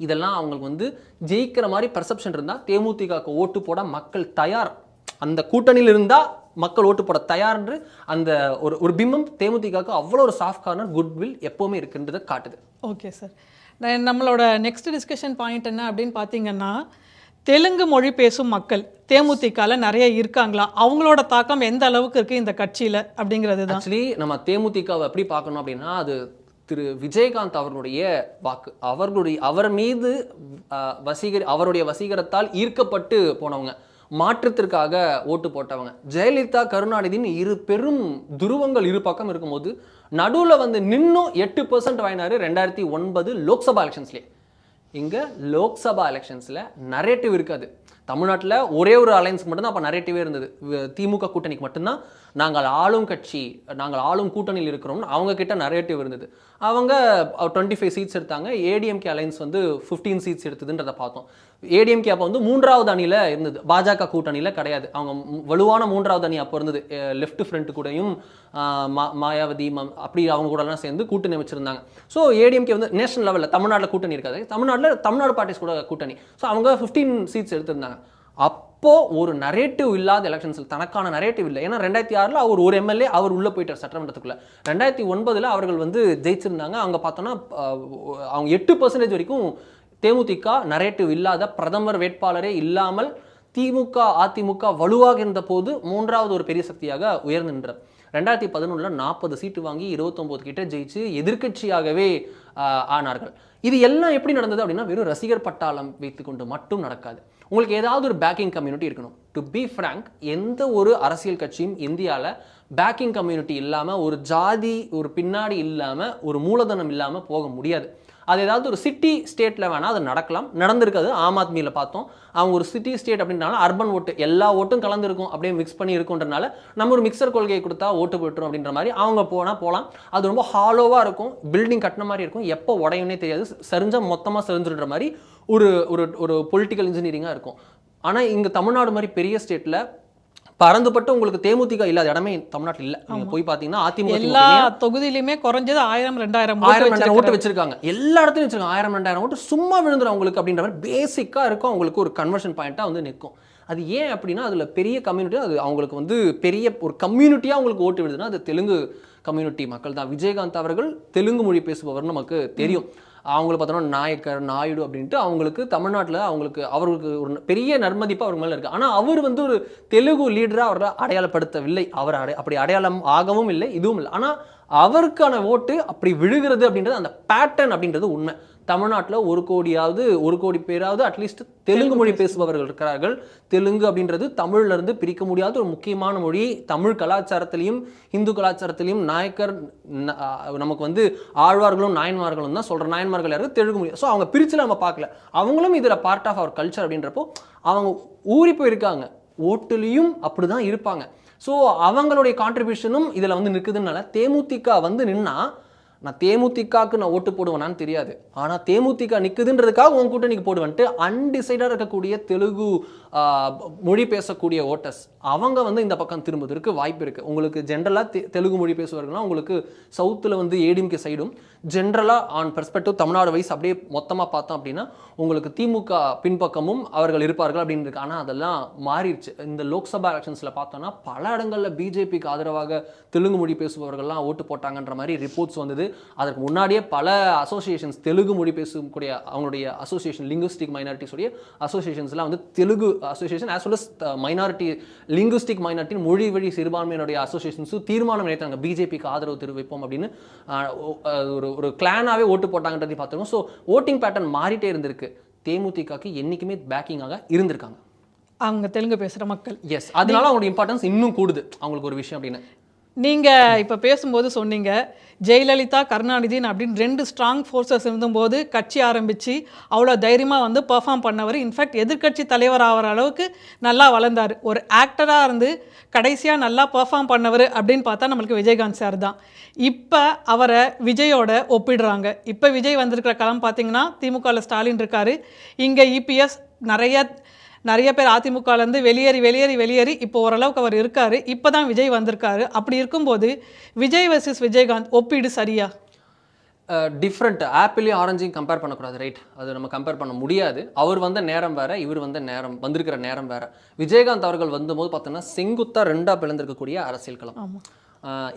S6: இதெல்லாம் அவங்களுக்கு வந்து ஜெயிக்கிற மாதிரி பர்செப்ஷன் இருந்தால் தேமுதிகக்கு ஓட்டு போட மக்கள் தயார், அந்த கூட்டணியில் இருந்தால் மக்கள் ஓட்டு போட தயார் என்று அந்த ஒரு பிம்பம் தேமுதிகக்கு அவ்வளோ ஒரு சாஃப்ட் கார்னர் குட்வில் எப்போவுமே இருக்குன்றதை காட்டுது.
S5: ஓகே சார், நம்மளோட நெக்ஸ்ட் டிஸ்கஷன் பாயிண்ட் என்ன அப்படின்னு பார்த்தீங்கன்னா, தெலுங்கு மொழி பேசும் மக்கள் தேமுதிகவில் நிறைய இருக்காங்களா, அவங்களோட தாக்கம் எந்த அளவுக்கு இருக்குது இந்த கட்சியில் அப்படிங்கிறது தான்.
S6: ஆக்சுவலி நம்ம தேமுதிகவை எப்படி பார்க்கணும் அப்படின்னா, அது திரு விஜயகாந்த் அவர்களுடைய வாக்கு, அவர் மீது அவருடைய வசீகரத்தால் ஈர்க்கப்பட்டு போனவங்க, மாற்றத்திற்காக ஓட்டு போட்டவங்க. ஜெயலலிதா கருணாநிதியின் இரு பெரும் துருவங்கள் இரு பக்கம் இருக்கும்போது நடுவில் வந்து நின்னும் 8% வாங்கினாரு 2009 லோக்சபா எலெக்ஷன்ஸ்லேயே. இங்கே லோக்சபா எலெக்ஷன்ஸில் நரேட்டிவ் இருக்காது. தமிழ்நாட்டில் ஒரே ஒரு அலைன்ஸ்க்கு மட்டும்தான் அப்போ நரேட்டிவே இருந்தது. திமுக கூட்டணிக்கு மட்டும்தான் நாங்கள் ஆளும் கட்சி, நாங்கள் ஆளும் கூட்டணியில் இருக்கிறோம்னு அவங்க கிட்ட நரேட்டிவ் இருந்தது. அவங்க 25 சீட்ஸ் எடுத்தாங்க. ஏடிஎம்கே அலைன்ஸ் வந்து 15 சீட்ஸ் எடுத்ததுன்றதை பார்த்தோம். ஏடிஎம்கே அப்போ வந்து 3வது அணியில் இருந்தது, பாஜக கூட்டணியில் கிடையாது. அவங்க வலுவான 3வது அணி அப்போ இருந்தது. லெஃப்ட் ஃப்ரண்ட் கூடயும் மாயாவதி அப்படி அவங்க கூடலாம் சேர்ந்து கூட்டணி வச்சுருந்தாங்க. ஸோ ஏடிஎம்கே வந்து நேஷனல் லெவலில் தமிழ்நாட்டில் கூட்டணி இருக்காது, தமிழ்நாடு பார்ட்டிஸ் கூட கூட்டணி. ஸோ அவங்க 15 சீட்ஸ் எடுத்திருந்தாங்க. அப்போது ஒரு நரேட்டிவ் இல்லாத எலெக்ஷன்ஸில், தனக்கான நரேட்டிவ் இல்லை. ஏன்னா 2006 அவர் ஒரு எம்எல்ஏ அவர் உள்ளே போயிட்டார் சட்டமன்றத்துக்குள்ளே. 2009 அவர்கள் வந்து ஜெயிச்சிருந்தாங்க. அங்கே பார்த்தோன்னா அவங்க 8% வரைக்கும் தேமுதிக நரேட்டிவ் இல்லாத, பிரதமர் வேட்பாளரே இல்லாமல் திமுக அதிமுக வலுவாக இருந்த போது 3வது ஒரு பெரிய சக்தியாக உயர்ந்து நின்றார். 2011 40 சீட்டு வாங்கி 29 கிட்ட ஜெயிச்சு எதிர்கட்சியாகவே ஆனார்கள். இது எல்லாம் எப்படி நடந்தது அப்படின்னா, வெறும் ரசிகர் பட்டாளம் வைத்துக்கொண்டு மட்டும் நடக்காது. உங்களுக்கு ஏதாவது ஒரு பேக்கிங் கம்யூனிட்டி இருக்கணும். டு பி ஃப்ராங்க், எந்த ஒரு அரசியல் கட்சியும் இந்தியாவில் பேக்கிங் கம்யூனிட்டி இல்லாமல், ஒரு ஜாதி ஒரு பின்னாடி இல்லாமல், ஒரு மூலதனம் இல்லாமல் போக முடியாது. அது ஏதாவது ஒரு சிட்டி ஸ்டேட்டில் வேணால் அது நடக்கலாம், நடந்திருக்காது. ஆம் ஆத்மியில் பார்த்தோம், அவங்க ஒரு சிட்டி ஸ்டேட் அப்படின்றனால அர்பன் ஓட்டு எல்லா ஓட்டும் கலந்துருக்கும், அப்படியே மிக்ஸ் பண்ணி இருக்குன்றனால நம்ம ஒரு மிக்சர் கொள்கையை கொடுத்தா ஓட்டு போட்டுரும் அப்படின்ற மாதிரி அவங்க போகலாம். அது ரொம்ப ஹாலோவாக இருக்கும், பில்டிங் கட்டின மாதிரி இருக்கும், எப்போ உடையும்னே தெரியாது, சரிஞ்சால் மொத்தமாக சரிஞ்சுடுற மாதிரி ஒரு ஒரு பொலிட்டிக்கல் இன்ஜினியரிங்காக இருக்கும். ஆனால் இங்கே தமிழ்நாடு மாதிரி பெரிய ஸ்டேட்டில் பறந்துபட்டு உங்களுக்கு தேமுதிக இல்லாத இடமே தமிழ்நாட்டில் இல்லை. நீங்க போய் பார்த்தீங்கன்னா அதிமுக
S5: எல்லா தொகுதியிலுமே குறைஞ்சது 1000-2000
S6: ஓட்டு வச்சிருக்காங்க. எல்லா இடத்துலையும் வச்சிருக்காங்க. 1000-2000 ஓட்டு சும்மா விழுந்துடும் அவங்களுக்கு அப்படின்ற மாதிரி பேசிக்காக இருக்கும். அவங்களுக்கு ஒரு கன்வர்ஷன் பாயிண்ட்டாக வந்து நிற்கும். அது ஏன் அப்படின்னா, அதில் பெரிய கம்யூனிட்டி, அது அவங்களுக்கு வந்து பெரிய ஒரு கம்யூனிட்டியாக அவங்களுக்கு ஓட்டு விடுதுன்னா அது தெலுங்கு கம்யூனிட்டி மக்கள் தான். விஜயகாந்த் அவர்கள் தெலுங்கு மொழி பேசுபவர் நமக்கு தெரியும். அவங்களை பார்த்தோன்னா நாயக்கர், நாயுடு அப்படின்ட்டு அவங்களுக்கு தமிழ்நாட்டில் அவருக்கு ஒரு பெரிய நன்மதிப்பு அவர் மேலே இருக்குது. ஆனால் அவர் வந்து ஒரு தெலுங்கு லீடராக அவரை அடையாளப்படுத்தவில்லை. அவர் அப்படி அடையாளம் ஆகவும் இல்லை, இதுவும் இல்லை. ஆனால் அவருக்கான ஓட்டு அப்படி விழுகிறது அப்படின்றது, அந்த பேட்டர்ன் அப்படின்றது உண்மை. தமிழ்நாட்டில் 1 கோடி பேராவது அட்லீஸ்ட் தெலுங்கு மொழி பேசுபவர்கள் இருக்கிறார்கள். தெலுங்கு அப்படின்றது தமிழ்லேருந்து பிரிக்க முடியாத ஒரு முக்கியமான மொழி. தமிழ் கலாச்சாரத்திலையும் இந்து கலாச்சாரத்திலையும் நாயக்கர் நமக்கு வந்து ஆழ்வார்களும் நாயன்மார்களும் தான் சொல்கிற. நாயன்மார்கள் யாரும் தெலுங்கு மொழி. ஸோ அவங்க பிரிச்சு நம்ம பார்க்கல, அவங்களும் இதில் பார்ட் ஆஃப் அவர் கல்ச்சர் அப்படின்றப்போ அவங்க ஊறி போயிருக்காங்க. ஓட்டுலேயும் அப்படி தான் இருப்பாங்க. ஸோ அவங்களுடைய கான்ட்ரிபியூஷனும் இதில் வந்து நிற்குதுனால தேமுதிக வந்து நின்னா, நான் தேமுதிகக்கு நான் ஓட்டு போடுவேனான்னு தெரியாது, ஆனால் தேமுதிக நிற்குதுன்றதுக்காக உன் கூட்டணிக்கு போடுவேன்ட்டு அன்டிசைடாக இருக்கக்கூடிய தெலுங்கு மொழி பேசக்கூடிய ஓட்டர்ஸ் அவங்க வந்து இந்த பக்கம் திரும்புவதற்கு வாய்ப்பு இருக்குது. உங்களுக்கு ஜென்ரலாக தெலுங்கு மொழி பேசுவார்கள்னா உங்களுக்கு சவுத்தில் வந்து ஏடிஎம்கே சைடும், ஜென்ரலாக ஆன் பெர்ஸ்பெக்டிவ் தமிழ்நாடு வைஸ் அப்படியே மொத்தமாக பார்த்தோம் அப்படின்னா உங்களுக்கு திமுக பின்பக்கமும் அவர்கள் இருப்பார்கள் அப்படின்னு இருக்கு. ஆனால் அதெல்லாம் மாறிடுச்சு. இந்த லோக்சபா எலெக்ஷன்ஸில் பார்த்தோன்னா பல இடங்களில் பிஜேபிக்கு ஆதரவாக தெலுங்கு மொழி பேசுபவர்கள்லாம் ஓட்டு போட்டாங்கன்ற மாதிரி ரிப்போர்ட்ஸ் வந்தது. அதற்கு முன்னாடியே பல அசோசியேஷன்ஸ், தெலுங்கு மொழி பேசக்கூடிய அவங்களுடைய அசோசியேஷன், லிங்குஸ்டிக் மைனாரிட்டிஸுடைய அசோசியேஷன்ஸ்லாம் வந்து Telugu association as well as minority, linguistic minority, மொழி வழி சிறுபான்மையினுடைய அசோசியேஷன்ஸும் தீர்மானம் நினைத்தாங்க பிஜேபிக்கு ஆதரவு தெரிவிப்போம் அப்படின்னு. ஒரு கிளானாகவே ஓட்டு போட்டாங்கன்றதை பார்த்துருக்கோம். ஸோ ஓட்டிங் பேட்டர்ன் மாறிட்டே இருந்திருக்கு. தேமுதிகக்கு என்றைக்குமே பேக்கிங்காக இருந்திருக்காங்க
S5: அவங்க தெலுங்கு பேசுகிற மக்கள்.
S6: எஸ், அதனால அவங்களோட இம்பார்ட்டன்ஸ் இன்னும் கூடுது அவங்களுக்கு ஒரு விஷயம் அப்படின்னு.
S5: நீங்கள் இப்போ பேசும்போது சொன்னீங்க ஜெயலலிதா கருணாநிதின்னு அப்படின்னு 2 ஸ்ட்ராங் ஃபோர்ஸஸ் இருந்தபோது கட்சி ஆரம்பித்து அவ்வளோ தைரியமாக வந்து பெர்ஃபார்ம் பண்ணவர். இன்ஃபேக்ட் எதிர்க்கட்சி தலைவர் ஆகிற அளவுக்கு நல்லா வளர்ந்தார். ஒரு ஆக்டராக இருந்து கடைசியாக நல்லா பெர்ஃபார்ம் பண்ணவர் அப்படின்னு பார்த்தா நம்மளுக்கு விஜயகாந்த் சார் தான். இப்போ அவரை விஜயோட ஒப்பிடுறாங்க. இப்போ விஜய் வந்திருக்கிற களம் பார்த்தீங்கன்னா திமுகவில் ஸ்டாலின் இருக்கார், இங்கே இபிஎஸ் நிறைய பேர் அதிமுகலேருந்து வெளியேறி இப்போ ஓரளவுக்கு அவர் இருக்கார். இப்போ தான் விஜய் வந்திருக்காரு. அப்படி இருக்கும்போது விஜய் வர்சஸ் விஜயகாந்த் ஒப்பீடு சரியா?
S6: டிஃப்ரெண்ட். ஆப்பிளையும் ஆரஞ்சையும் கம்பேர் பண்ணக்கூடாது, ரைட்? அது நம்ம கம்பேர் பண்ண முடியாது. அவர் வந்த நேரம் வேறு, இவர் வந்த நேரம் வந்திருக்கிற நேரம் வேறு. விஜயகாந்த் அவர்கள் வந்தபோது பார்த்தோன்னா செங்குத்தா 2 பிளந்திருக்கக்கூடிய அரசியல் களம்.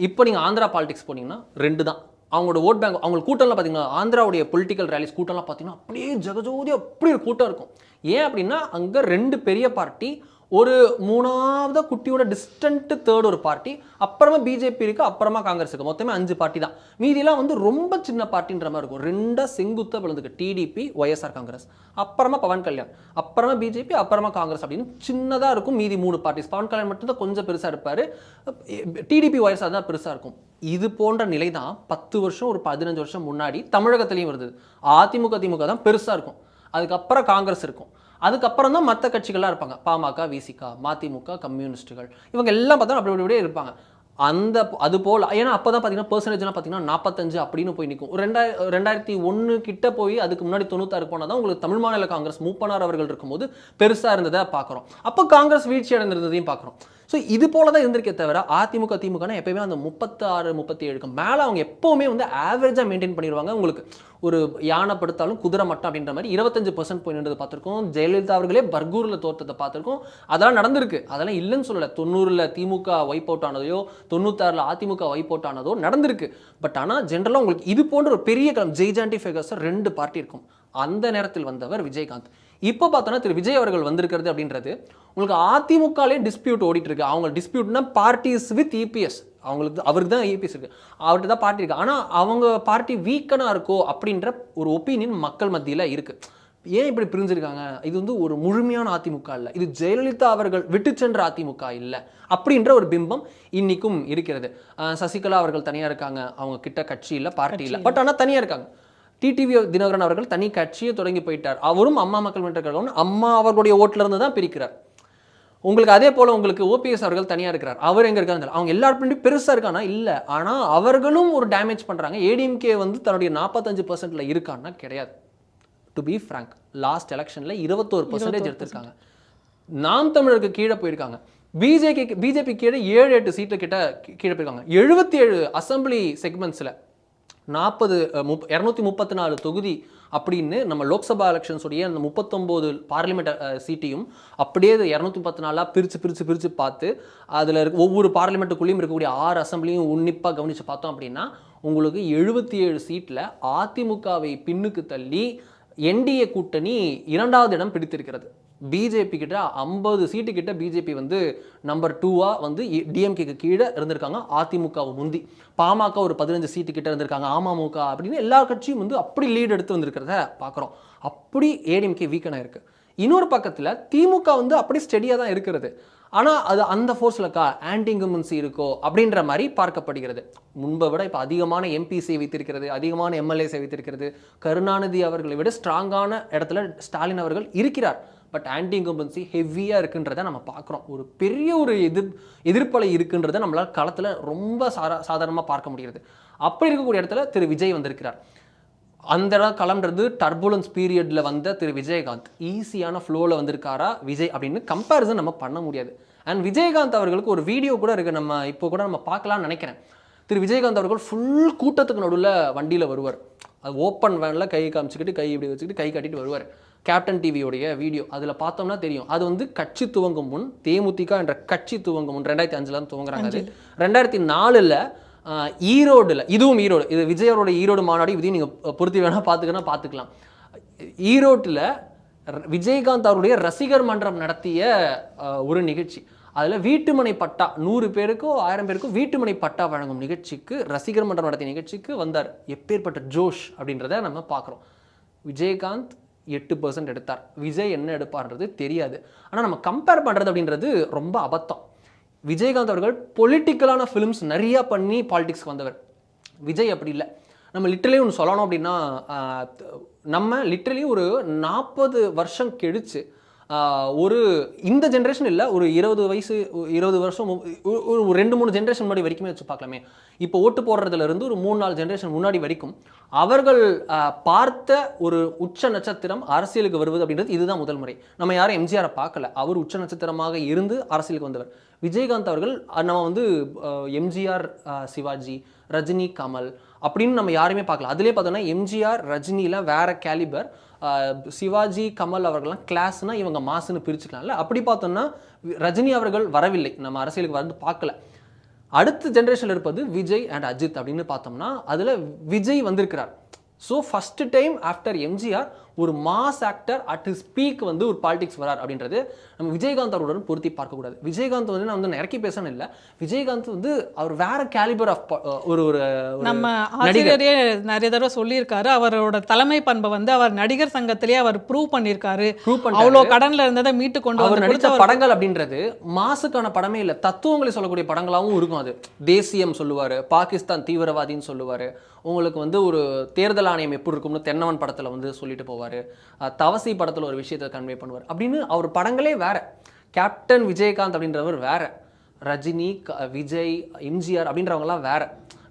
S6: இப்போ நீங்கள் ஆந்திரா பாலிடிக்ஸ் போனீங்கன்னா 2 தான். அவங்களோட ஓட் பேங்க், அவங்க கூட்டம்லாம் பார்த்தீங்கன்னா ஆந்திராவுடைய பொலிட்டிக்கல் ரேலிஸ் கூட்டம்லாம் பார்த்தீங்கன்னா அப்படியே ஜெகஜோதியாக அப்படி ஒரு கூட்டம் இருக்கும். ஏன் அப்படின்னா அங்கே 2 பெரிய பார்ட்டி, ஒரு 3வது குட்டியோட டிஸ்டன்ட் தேர்ட் ஒரு பார்ட்டி, அப்புறமா பிஜேபி இருக்குது, அப்புறமா காங்கிரஸ் இருக்குது. மொத்தமே 5 பார்ட்டி தான். மீதியெல்லாம் வந்து ரொம்ப சின்ன பார்ட்டின்ற மாதிரி இருக்கும். 2 செங்குத்தாக பிளந்துக்கு டிடிபி, ஒய்எஸ்ஆர் காங்கிரஸ், அப்புறமா பவன் கல்யாண், அப்புறமா பிஜேபி, அப்புறமா காங்கிரஸ் அப்படின்னு சின்னதாக இருக்கும். மீதி 3 பார்ட்டிஸ். பவன் கல்யாண் மட்டும்தான் கொஞ்சம் பெருசாக இருப்பார், டிடிபி ஒய்எஸ்ஆர் தான் பெருசாக இருக்கும். இது போன்ற நிலை தான் 10 வருஷம் ஒரு 15 வருஷம் முன்னாடி தமிழகத்திலையும் வருது. திமுக தான் பெருசாக இருக்கும், அதுக்கப்புறம் காங்கிரஸ் இருக்கும், அதுக்கப்புறம் தான் மற்ற கட்சிகள்லாம் இருப்பாங்க. பாமக, விசிக, மதிமுக, கம்யூனிஸ்டுகள், இவங்க எல்லாம் பார்த்தா அப்படி அப்படியே இருப்பாங்க. அது போல் ஏன்னா அப்போ தான் பார்த்தீங்கன்னா பர்சன்டேஜ்லாம் பார்த்தீங்கன்னா 45 அப்படின்னு போய் நிற்கும். 2001 கிட்ட போய் அதுக்கு முன்னாடி 96 போனால் தான் உங்களுக்கு தமிழ் மாநில காங்கிரஸ் மூப்பனார் அவர்கள் இருக்கும்போது பெருசாக இருந்ததை பார்க்குறோம். அப்போ காங்கிரஸ் வீழ்ச்சி அடைந்திருந்ததையும் பார்க்குறோம். ஸோ இது போல தான் இருந்திருக்கே தவிர திமுகனா எப்பயுமே அந்த 36, 37க்கு மேலே அவங்க எப்போவுமே வந்து ஆவரேஜாக மெயின்டைன் பண்ணிடுவாங்க. உங்களுக்கு ஒரு யானை படுத்தாலும் குதிரை மட்டம் அப்படின்ற மாதிரி 25% போய் நின்றது பார்த்துருக்கோம். ஜெயலலிதா அவர்களே பர்கூரில் தோற்றத்தை பார்த்துருக்கோம். அதெல்லாம் நடந்திருக்கு, அதெல்லாம் இல்லைன்னு சொல்லலை. 90ல் திமுக வைப் அவுட் ஆனதையோ 96ல் அதிமுக வைப் அவுட் ஆனதோ நடந்திருக்கு. பட் ஆனால் ஜென்ரலாக உங்களுக்கு இது போன்ற ஒரு பெரிய களம் ஜெய்ஜாண்டி ஃபிகர்ஸாக 2 பார்ட்டி இருக்கும். அந்த நேரத்தில் வந்தவர் விஜயகாந்த். இப்போ பார்த்தோன்னா திரு விஜய் அவர்கள் வந்திருக்கிறது அப்படின்றது உங்களுக்கு அதிமுகலே டிஸ்பியூட் ஓடிட்டு இருக்கு. அவங்க டிஸ்பியூட்னா பார்ட்டிஸ் வித் இபிஎஸ், அவருக்கு தான் இபிஎஸ் இருக்கு, அவர்கிட்ட தான் பார்ட்டி இருக்கு. ஆனால் அவங்க பார்ட்டி வீக்கனாக இருக்கோ அப்படின்ற ஒரு ஒப்பீனியன் மக்கள் மத்தியில் இருக்கு. ஏன் இப்படி பிரிஞ்சிருக்காங்க? இது வந்து ஒரு முழுமையான அதிமுக இல்லை, இது ஜெயலலிதா அவர்கள் விட்டு சென்ற அதிமுக இல்லை அப்படின்ற ஒரு பிம்பம் இன்னைக்கும் இருக்கிறது. சசிகலா அவர்கள் தனியாக இருக்காங்க, அவங்க கிட்ட கட்சி இல்லை, பார்ட்டி இல்லை, பட் ஆனால் தனியாக இருக்காங்க. டிடிவி தினகரன் அவர்கள் தனி கட்சியை தொடங்கி போயிட்டார். அவரும் அம்மா மக்கள் முன்னேற்ற கழகம் அம்மா அவர்களுடைய ஓட்டுல இருந்து தான் பிரிக்கிறார். உங்களுக்கு அதே போல உங்களுக்கு ஓபிஎஸ் அவர்கள் தனியா இருக்கிறார். அவர் எங்க இருக்காங்க? அவங்க எல்லாருமே பெருசா இருக்கானா இல்லை, ஆனா அவர்களும் ஒரு டேமேஜ் பண்றாங்க. ஏடிஎம்கே வந்து தன்னுடைய 45%ல இருக்கான்னா கிடையாது. டு பி ஃப்ராங்க், லாஸ்ட் எலெக்ஷன்ல 21% எடுத்திருக்காங்க. நாம் தமிழருக்கு கீழே போயிருக்காங்க. பிஜேபி கீழே 7-8 சீட்டு கிட்ட கீழே போயிருக்காங்க. 77 அசம்பிளி செக்மெண்ட்ஸ்ல 234 தொகுதி அப்படின்னு நம்ம லோக்சபா எலெக்ஷன்ஸ் உடைய அந்த 39 பார்லிமெண்ட் சீட்டையும் அப்படியே 234 பிரித்து பார்த்து அதில் ஒவ்வொரு பார்லிமெண்ட்டுக்குள்ளேயும் இருக்கக்கூடிய 6 அசம்பிளியும் உன்னிப்பாக கவனித்து பார்த்தோம் அப்படின்னா உங்களுக்கு 77 சீட்டில் அதிமுகவை பின்னுக்கு தள்ளி என்டிஏ கூட்டணி 2வது இடம் பிடித்திருக்கிறது. பிஜேபி கிட்ட 50 சீட்டு கிட்ட பிஜேபி வந்து நம்பர் 2வா வந்து டிஎம்கேக்கு கீழே இருந்திருக்காங்க. அதிமுகவை முந்தி பாமக ஒரு 15 சீட்டு கிட்ட இருந்திருக்காங்க. அமமுக அப்படின்னு எல்லா கட்சியும் வந்து அப்படி லீட் எடுத்து வந்திருக்கிறத பார்க்குறோம். அப்படி ஏடிஎம்கே வீக்கனாக இருக்குது. இன்னொரு பக்கத்தில் திமுக வந்து அப்படி ஸ்டெடியாக தான் இருக்கிறது. ஆனால் அது அந்த ஃபோர்ஸ்லக்கா ஆன்டி இன்கம்பன்சி இருக்கோ அப்படின்ற மாதிரி பார்க்கப்படுகிறது. முன்பை விட இப்போ அதிகமான எம்பிசி வைத்திருக்கிறது, அதிகமான எம்எல்ஏ வைத்திருக்கிறது. கருணாநிதி அவர்களை விட ஸ்ட்ராங்கான இடத்துல ஸ்டாலின் அவர்கள் இருக்கிறார். பட் ஆன்டி இன்கம்பன்சி ஹெவியாக இருக்குன்றதை நம்ம பார்க்குறோம். ஒரு பெரிய ஒரு எதிர்ப்பலை இருக்குன்றதை நம்மளால் களத்தில் ரொம்ப சாதாரணமாக பார்க்க முடிகிறது. அப்படி இருக்கக்கூடிய இடத்துல திரு விஜய் வந்திருக்கிறார். அந்த இடம் களம்ன்றது டர்புலன்ஸ் பீரியடில் வந்த திரு விஜயகாந்த் ஈஸியான ஃப்ளோவில் வந்திருக்காரா விஜய் அப்படின்னு கம்பேரிசன் நம்ம பண்ண முடியாது. அண்ட் விஜயகாந்த் அவர்களுக்கு ஒரு வீடியோ கூட இருக்குது, நம்ம இப்போ கூட நம்ம பார்க்கலாம்னு நினைக்கிறேன். திரு விஜயகாந்த் அவர்கள் ஃபுல் கூட்டத்துக்கு நடுவில் வண்டியில் வருவார். அது ஓப்பன் வேனில் கை காமிச்சிக்கிட்டு கை இப்படி வச்சுக்கிட்டு கை கட்டிட்டு வருவார். கேப்டன் டிவியோடைய வீடியோ அதில் பார்த்தோம்னா தெரியும். அது வந்து கட்சி துவங்கும் முன், தேமுதிக என்ற கட்சி துவங்கும் முன் 2005 துவங்குறாங்க. அது 2004 ஈரோடுல, இதுவும் ஈரோடு, இது விஜயோட ஈரோடு மாநாடு, இதையும் நீங்கள் பொருத்தி வேணா பார்த்துக்கலாம். ஈரோட்டில் விஜயகாந்த் அவருடைய ரசிகர் மன்றம் நடத்திய ஒரு நிகழ்ச்சி. அதில் வீட்டுமனை பட்டா 100 பேருக்கோ 1000 பேருக்கோ வீட்டுமனை பட்டா வழங்கும் நிகழ்ச்சிக்கு, ரசிகர் மன்றம் நடத்திய நிகழ்ச்சிக்கு வந்தார். எப்பேற்பட்ட ஜோஷ் அப்படின்றத நம்ம பார்க்குறோம். விஜயகாந்த் 8% எடுத்தார். விஜய் என்ன எடுப்பார்ன்றது தெரியாது. ஆனால் நம்ம கம்பேர் பண்ணுறது அப்படின்றது ரொம்ப அபத்தம். விஜயகாந்த் அவர்கள் பொலிட்டிக்கலான ஃபிலிம்ஸ் நிறையா பண்ணி பாலிடிக்ஸ்க்கு வந்தவர். விஜய் அப்படி இல்லை. நம்ம லிட்டரலி ஒன்று சொல்லணும் அப்படின்னா, நம்ம லிட்டரலி ஒரு 40 வருஷம் கழிச்சு ஒரு இந்த ஜென்ரேஷன் இல்லை, ஒரு 20 வருஷம் ஒரு 2-3 ஜென்ரேஷன் முன்னாடி வரைக்குமே வச்சு பார்க்கலாமே. இப்போ ஓட்டு போடுறதுல இருந்து ஒரு 3-4 ஜென்ரேஷன் முன்னாடி வரைக்கும் அவர்கள் பார்த்த ஒரு உச்ச நட்சத்திரம் அரசியலுக்கு வருவது அப்படின்றது இதுதான் முதல் முறை. நம்ம யாரும் எம்ஜிஆரை பார்க்கல, அவர் உச்ச நட்சத்திரமாக இருந்து அரசியலுக்கு வந்தவர். விஜயகாந்த் அவர்கள் நம்ம வந்து எம்ஜிஆர், சிவாஜி, ரஜினி, கமல் அப்படின்னு நம்ம யாருமே பார்க்கல. அதிலே பார்த்தோன்னா எம்ஜிஆர், ரஜினியில் வேற கேலிபர், சிவாஜி, கமல் அவர்கள்லாம் கிளாஸ்னா இவங்க மாசுன்னு பிரிச்சுக்கலாம்ல. அப்படி பார்த்தோம்னா ரஜினி அவர்கள் வரவில்லை, நம்ம அரசியலுக்கு வந்து பார்க்கல. அடுத்த ஜென்ரேஷனில் இருப்பது விஜய் அண்ட் அஜித் அப்படின்னு பார்த்தோம்னா அதில் விஜய் வந்திருக்கிறார். So first time after MGR ஒரு mass actor at his peak வந்து ஒரு பாலிடிக்ஸ் வரார் அப்படின்றது நம்ம விஜயகாந்த் அவருடன் பொருத்தி பார்க்கக்கூடாது. விஜயகாந்த் வந்து நான் வந்து இறக்கி பேசணும் இல்லை, விஜயகாந்த் வந்து அவர் வேற கேலிபர் ஆஃப் ஒரு
S5: நம்ம ஆசிரியரே நிறைய தடவை சொல்லியிருக்காரு. அவரோட தலைமை பண்பை வந்து அவர் நடிகர் சங்கத்திலேயே அவர் ப்ரூவ் பண்ணியிருக்காரு. அவ்வளோ கடன்ல இருந்ததை மீட்டு கொண்டு
S6: அவர் நடித்த படங்கள் அப்படின்றது மாசுக்கான படமே இல்லை, தத்துவங்களை சொல்லக்கூடிய படங்களாகவும் இருக்கும். அது தேசியம் சொல்லுவார், பாகிஸ்தான் தீவிரவாதின்னு சொல்லுவார், உங்களுக்கு வந்து ஒரு தேர்தல் ஆணையம் எப்படி இருக்கும்னு தென்னவன் படத்தில் வந்து சொல்லிட்டு போவார், தவசி படத்தில் ஒரு விஷயத்தை கன்வே பண்ணுவார் அப்படின்னு அவர் படங்களே வேற. கேப்டன் விஜயகாந்த் அப்படின்றவர் வேற, ரஜினி, விஜய், எம்ஜிஆர் அப்படின்றவங்கலாம் வேற.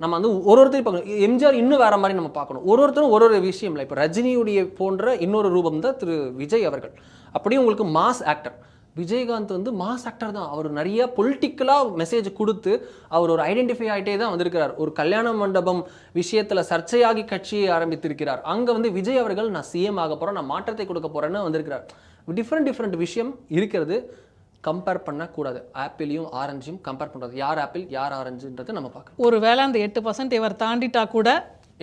S6: நம்ம வந்து ஒருத்தர் பார்க்கணும், எம்ஜிஆர் இன்னும் வேற மாதிரி நம்ம பார்க்கணும். ஒருத்தரும் ஒரு விஷயம் இல்லை. இப்போ ரஜினியுடைய போன்ற இன்னொரு ரூபம் தான் திரு விஜய் அவர்கள். அப்படியே உங்களுக்கு மாஸ் ஆக்டர். விஜயகாந்த் வந்து மாஸ் ஆக்டர் தான். அவர் நிறைய பொலிட்டிக்கலாக மெசேஜ் கொடுத்து அவர் ஒரு ஐடென்டிஃபை ஆகிட்டே தான் வந்திருக்கிறார். ஒரு கல்யாண மண்டபம் விஷயத்தில் சர்ச்சையாகி கட்சியை ஆரம்பித்திருக்கிறார். அங்கே வந்து விஜய் அவர்கள் நான் சிஎம் ஆக போகிறேன், நான் மாற்றத்தை கொடுக்க போகிறேன்னு வந்திருக்கிறார். டிஃப்ரெண்ட் விஷயம் இருக்கிறது. கம்பேர் பண்ணக்கூடாது. ஆப்பிளையும் ஆரஞ்சையும் கம்பேர் பண்ணுறது. யார் ஆப்பிள் யார் ஆரஞ்சுன்றது நம்ம பார்க்கணும்.
S5: ஒரு வேளை அந்த 8% இவர் தாண்டிட்டா கூட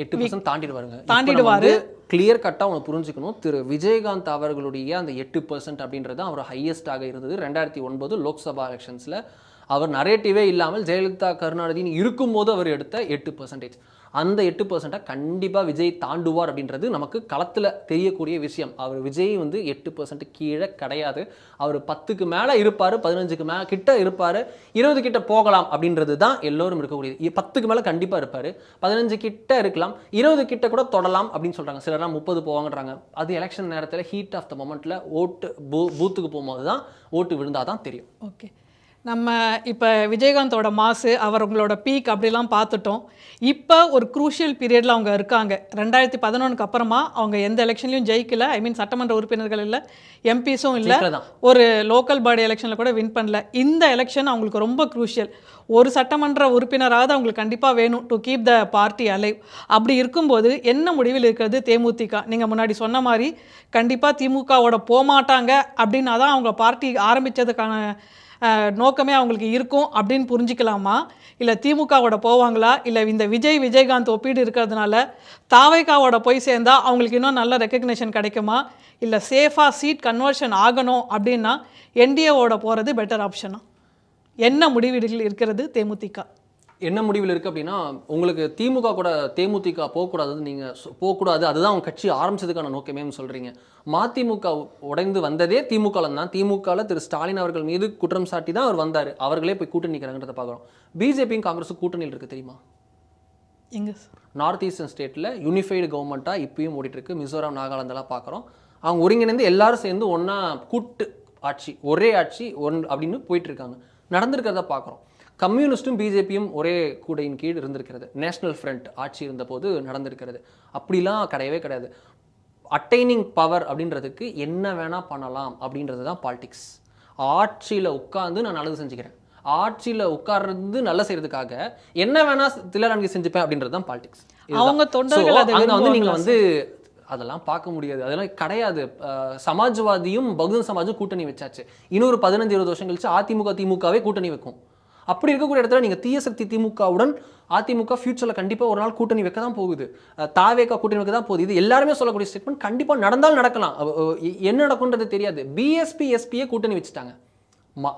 S6: 8% தாண்டிடுவாருங்க.
S5: தாண்டிடுவாரு.
S6: கிளியர் கட்டாக ஒன்று புரிஞ்சுக்கணும். திரு விஜயகாந்த் அவர்களுடைய அந்த 8% அப்படின்றது அவர் ஹையஸ்டாக இருந்தது 2009 லோக்சபா எலெக்ஷன்ஸில். அவர் நரேட்டிவே இல்லாமல் ஜெயலலிதா, கருணாநிதினு இருக்கும்போது அவர் எடுத்த 8%. அந்த 8% கண்டிப்பாக விஜய் தாண்டுவார் அப்படின்றது நமக்கு களத்தில் தெரியக்கூடிய விஷயம். அவர் விஜய் வந்து 8% கீழே கிடையாது. அவர் 10க்கு மேலே இருப்பார், 15க்கு மேலே கிட்ட இருப்பார், 20 கிட்ட போகலாம் அப்படின்றது தான் எல்லோரும் இருக்கக்கூடியது. 10க்கு மேலே கண்டிப்பாக இருப்பார், 15 கிட்ட இருக்கலாம், 20 கிட்ட கூட தொடலாம் அப்படின்னு சொல்கிறாங்க. சிலர்லாம் 30 போவாங்கன்றாங்க. அது எலெக்ஷன் நேரத்தில் ஹீட் ஆஃப் த மொமெண்ட்டில் ஓட்டு பூத்துக்கு போகும்போது தான் ஓட்டு விழுந்தால் தான் தெரியும்.
S5: ஓகே, நம்ம இப்போ விஜயகாந்தோட மாசு அவங்களோட பீக் அப்படிலாம் பார்த்துட்டோம். இப்போ ஒரு குரூஷியல் பீரியடில் அவங்க இருக்காங்க. 2011க்கு அப்புறமா அவங்க எந்த எலெக்ஷன்லையும் ஜெயிக்கல. ஐ மீன் சட்டமன்ற உறுப்பினர்கள் இல்லை, எம்பிஸும் இல்லை, ஒரு லோக்கல் பாடி எலெக்ஷனில் கூட வின் பண்ணல. இந்த எலெக்ஷன் அவங்களுக்கு ரொம்ப குரூஷியல். ஒரு சட்டமன்ற உறுப்பினராவது அவங்களுக்கு கண்டிப்பாக வேணும் to keep the party alive. அப்படி இருக்கும்போது என்ன முடிவில் இருக்கிறது தேமுதிக? நீங்கள் முன்னாடி சொன்ன மாதிரி கண்டிப்பாக திமுகவோட போகமாட்டாங்க அப்படின்னா தான் அவங்க பார்ட்டி ஆரம்பித்ததுக்கான நோக்கமே அவங்களுக்கு இருக்கும் அப்படின்னு புரிஞ்சிக்கலாமா? இல்லை திமுகவோட போவாங்களா? இல்லை இந்த விஜயகாந்த் ஒப்பீடு இருக்கிறதுனால தாவைக்காவோட போய் சேர்ந்தா அவங்களுக்கு இன்னும் நல்ல ரெக்கக்னேஷன் கிடைக்குமா? இல்லை சேஃபாக சீட் கன்வர்ஷன் ஆகணும் அப்படின்னா என்டிஏவோட போகிறது பெட்டர் ஆப்ஷனா? என்ன முடிவுகள் இருக்கிறது தேமுதிக?
S6: என்ன முடிவில் இருக்குது அப்படின்னா, உங்களுக்கு திமுக கூட தேமுதிக போகக்கூடாதுன்னு நீங்கள் போகக்கூடாது, அதுதான் அவங்க கட்சி ஆரம்பிச்சதுக்கான நோக்கமே சொல்கிறீங்க. மதிமுக உடைந்து வந்ததே திமுகவில் தான். திமுகவில் திரு ஸ்டாலின் அவர்கள் மீது குற்றம் சாட்டி தான் அவர் வந்தார். அவர்களே போய் கூட்டணி நிற்கிறாங்கன்றதை பார்க்குறோம். பிஜேபியும் காங்கிரஸும் கூட்டணியில் இருக்குது தெரியுமா?
S5: எங்கே?
S6: நார்த் ஈஸ்டர்ன் ஸ்டேட்டில் யூனிஃபைடு கவர்மெண்ட்டாக இப்பயும் ஓடிட்டுருக்கு. மிசோரம், நாகாலாந்தெல்லாம் பார்க்குறோம். அவங்க ஒருங்கிணைந்து எல்லாரும் சேர்ந்து ஒன்றா கூட்டு ஆட்சி, ஒரே ஆட்சி அப்படின்னு போயிட்டுருக்காங்க. நடந்திருக்கிறத பார்க்குறோம். கம்யூனிஸ்ட்டும் பிஜேபியும் ஒரே கூடையின் கீழ் இருந்திருக்கிறது. நேஷனல் ஃப்ரண்ட் ஆட்சி இருந்தபோது நடந்திருக்கிறது. அப்படிலாம் கிடையவே கிடையாது. அட்டைனிங் பவர் அப்படின்றதுக்கு என்ன வேணால் பண்ணலாம் அப்படின்றது தான் பாலிடிக்ஸ். ஆட்சியில் உட்காந்து நான் நல்லது செஞ்சுக்கிறேன், ஆட்சியில் உட்கார்றது நல்ல செய்யறதுக்காக என்ன வேணா தில்லரங்கி செஞ்சுப்பேன் அப்படின்றது தான் பாலிடிக்ஸ்.
S5: அவங்க தொண்டர்கள்
S6: அங்கே வந்து நீங்கள் வந்து அதெல்லாம் பார்க்க முடியாது, அதெல்லாம் கிடையாது. சமாஜ்வாதியும் பகுஜன் சமாஜும் கூட்டணி வச்சாச்சு. இன்னொரு 15-20 வருஷம் கழிச்சு அதிமுக திமுகவே கூட்டணி வைக்கும். அப்படி இருக்கக்கூடிய இடத்துல நீங்கள் தீய சக்தி திமுகவுடன் அதிமுக ஃபியூச்சரில் கண்டிப்பாக ஒரு நாள் கூட்டணி வைக்க தான் போகுது. தாவேகா கூட்டணி வைக்க தான் போகுது. இது எல்லாருமே சொல்லக்கூடிய ஸ்டேட்மெண்ட். கண்டிப்பாக நடந்தால் நடக்கலாம், என்ன நடக்கும்ன்றது தெரியாது. பிஎஸ்பி எஸ்பியே கூட்டணி வச்சுட்டாங்க.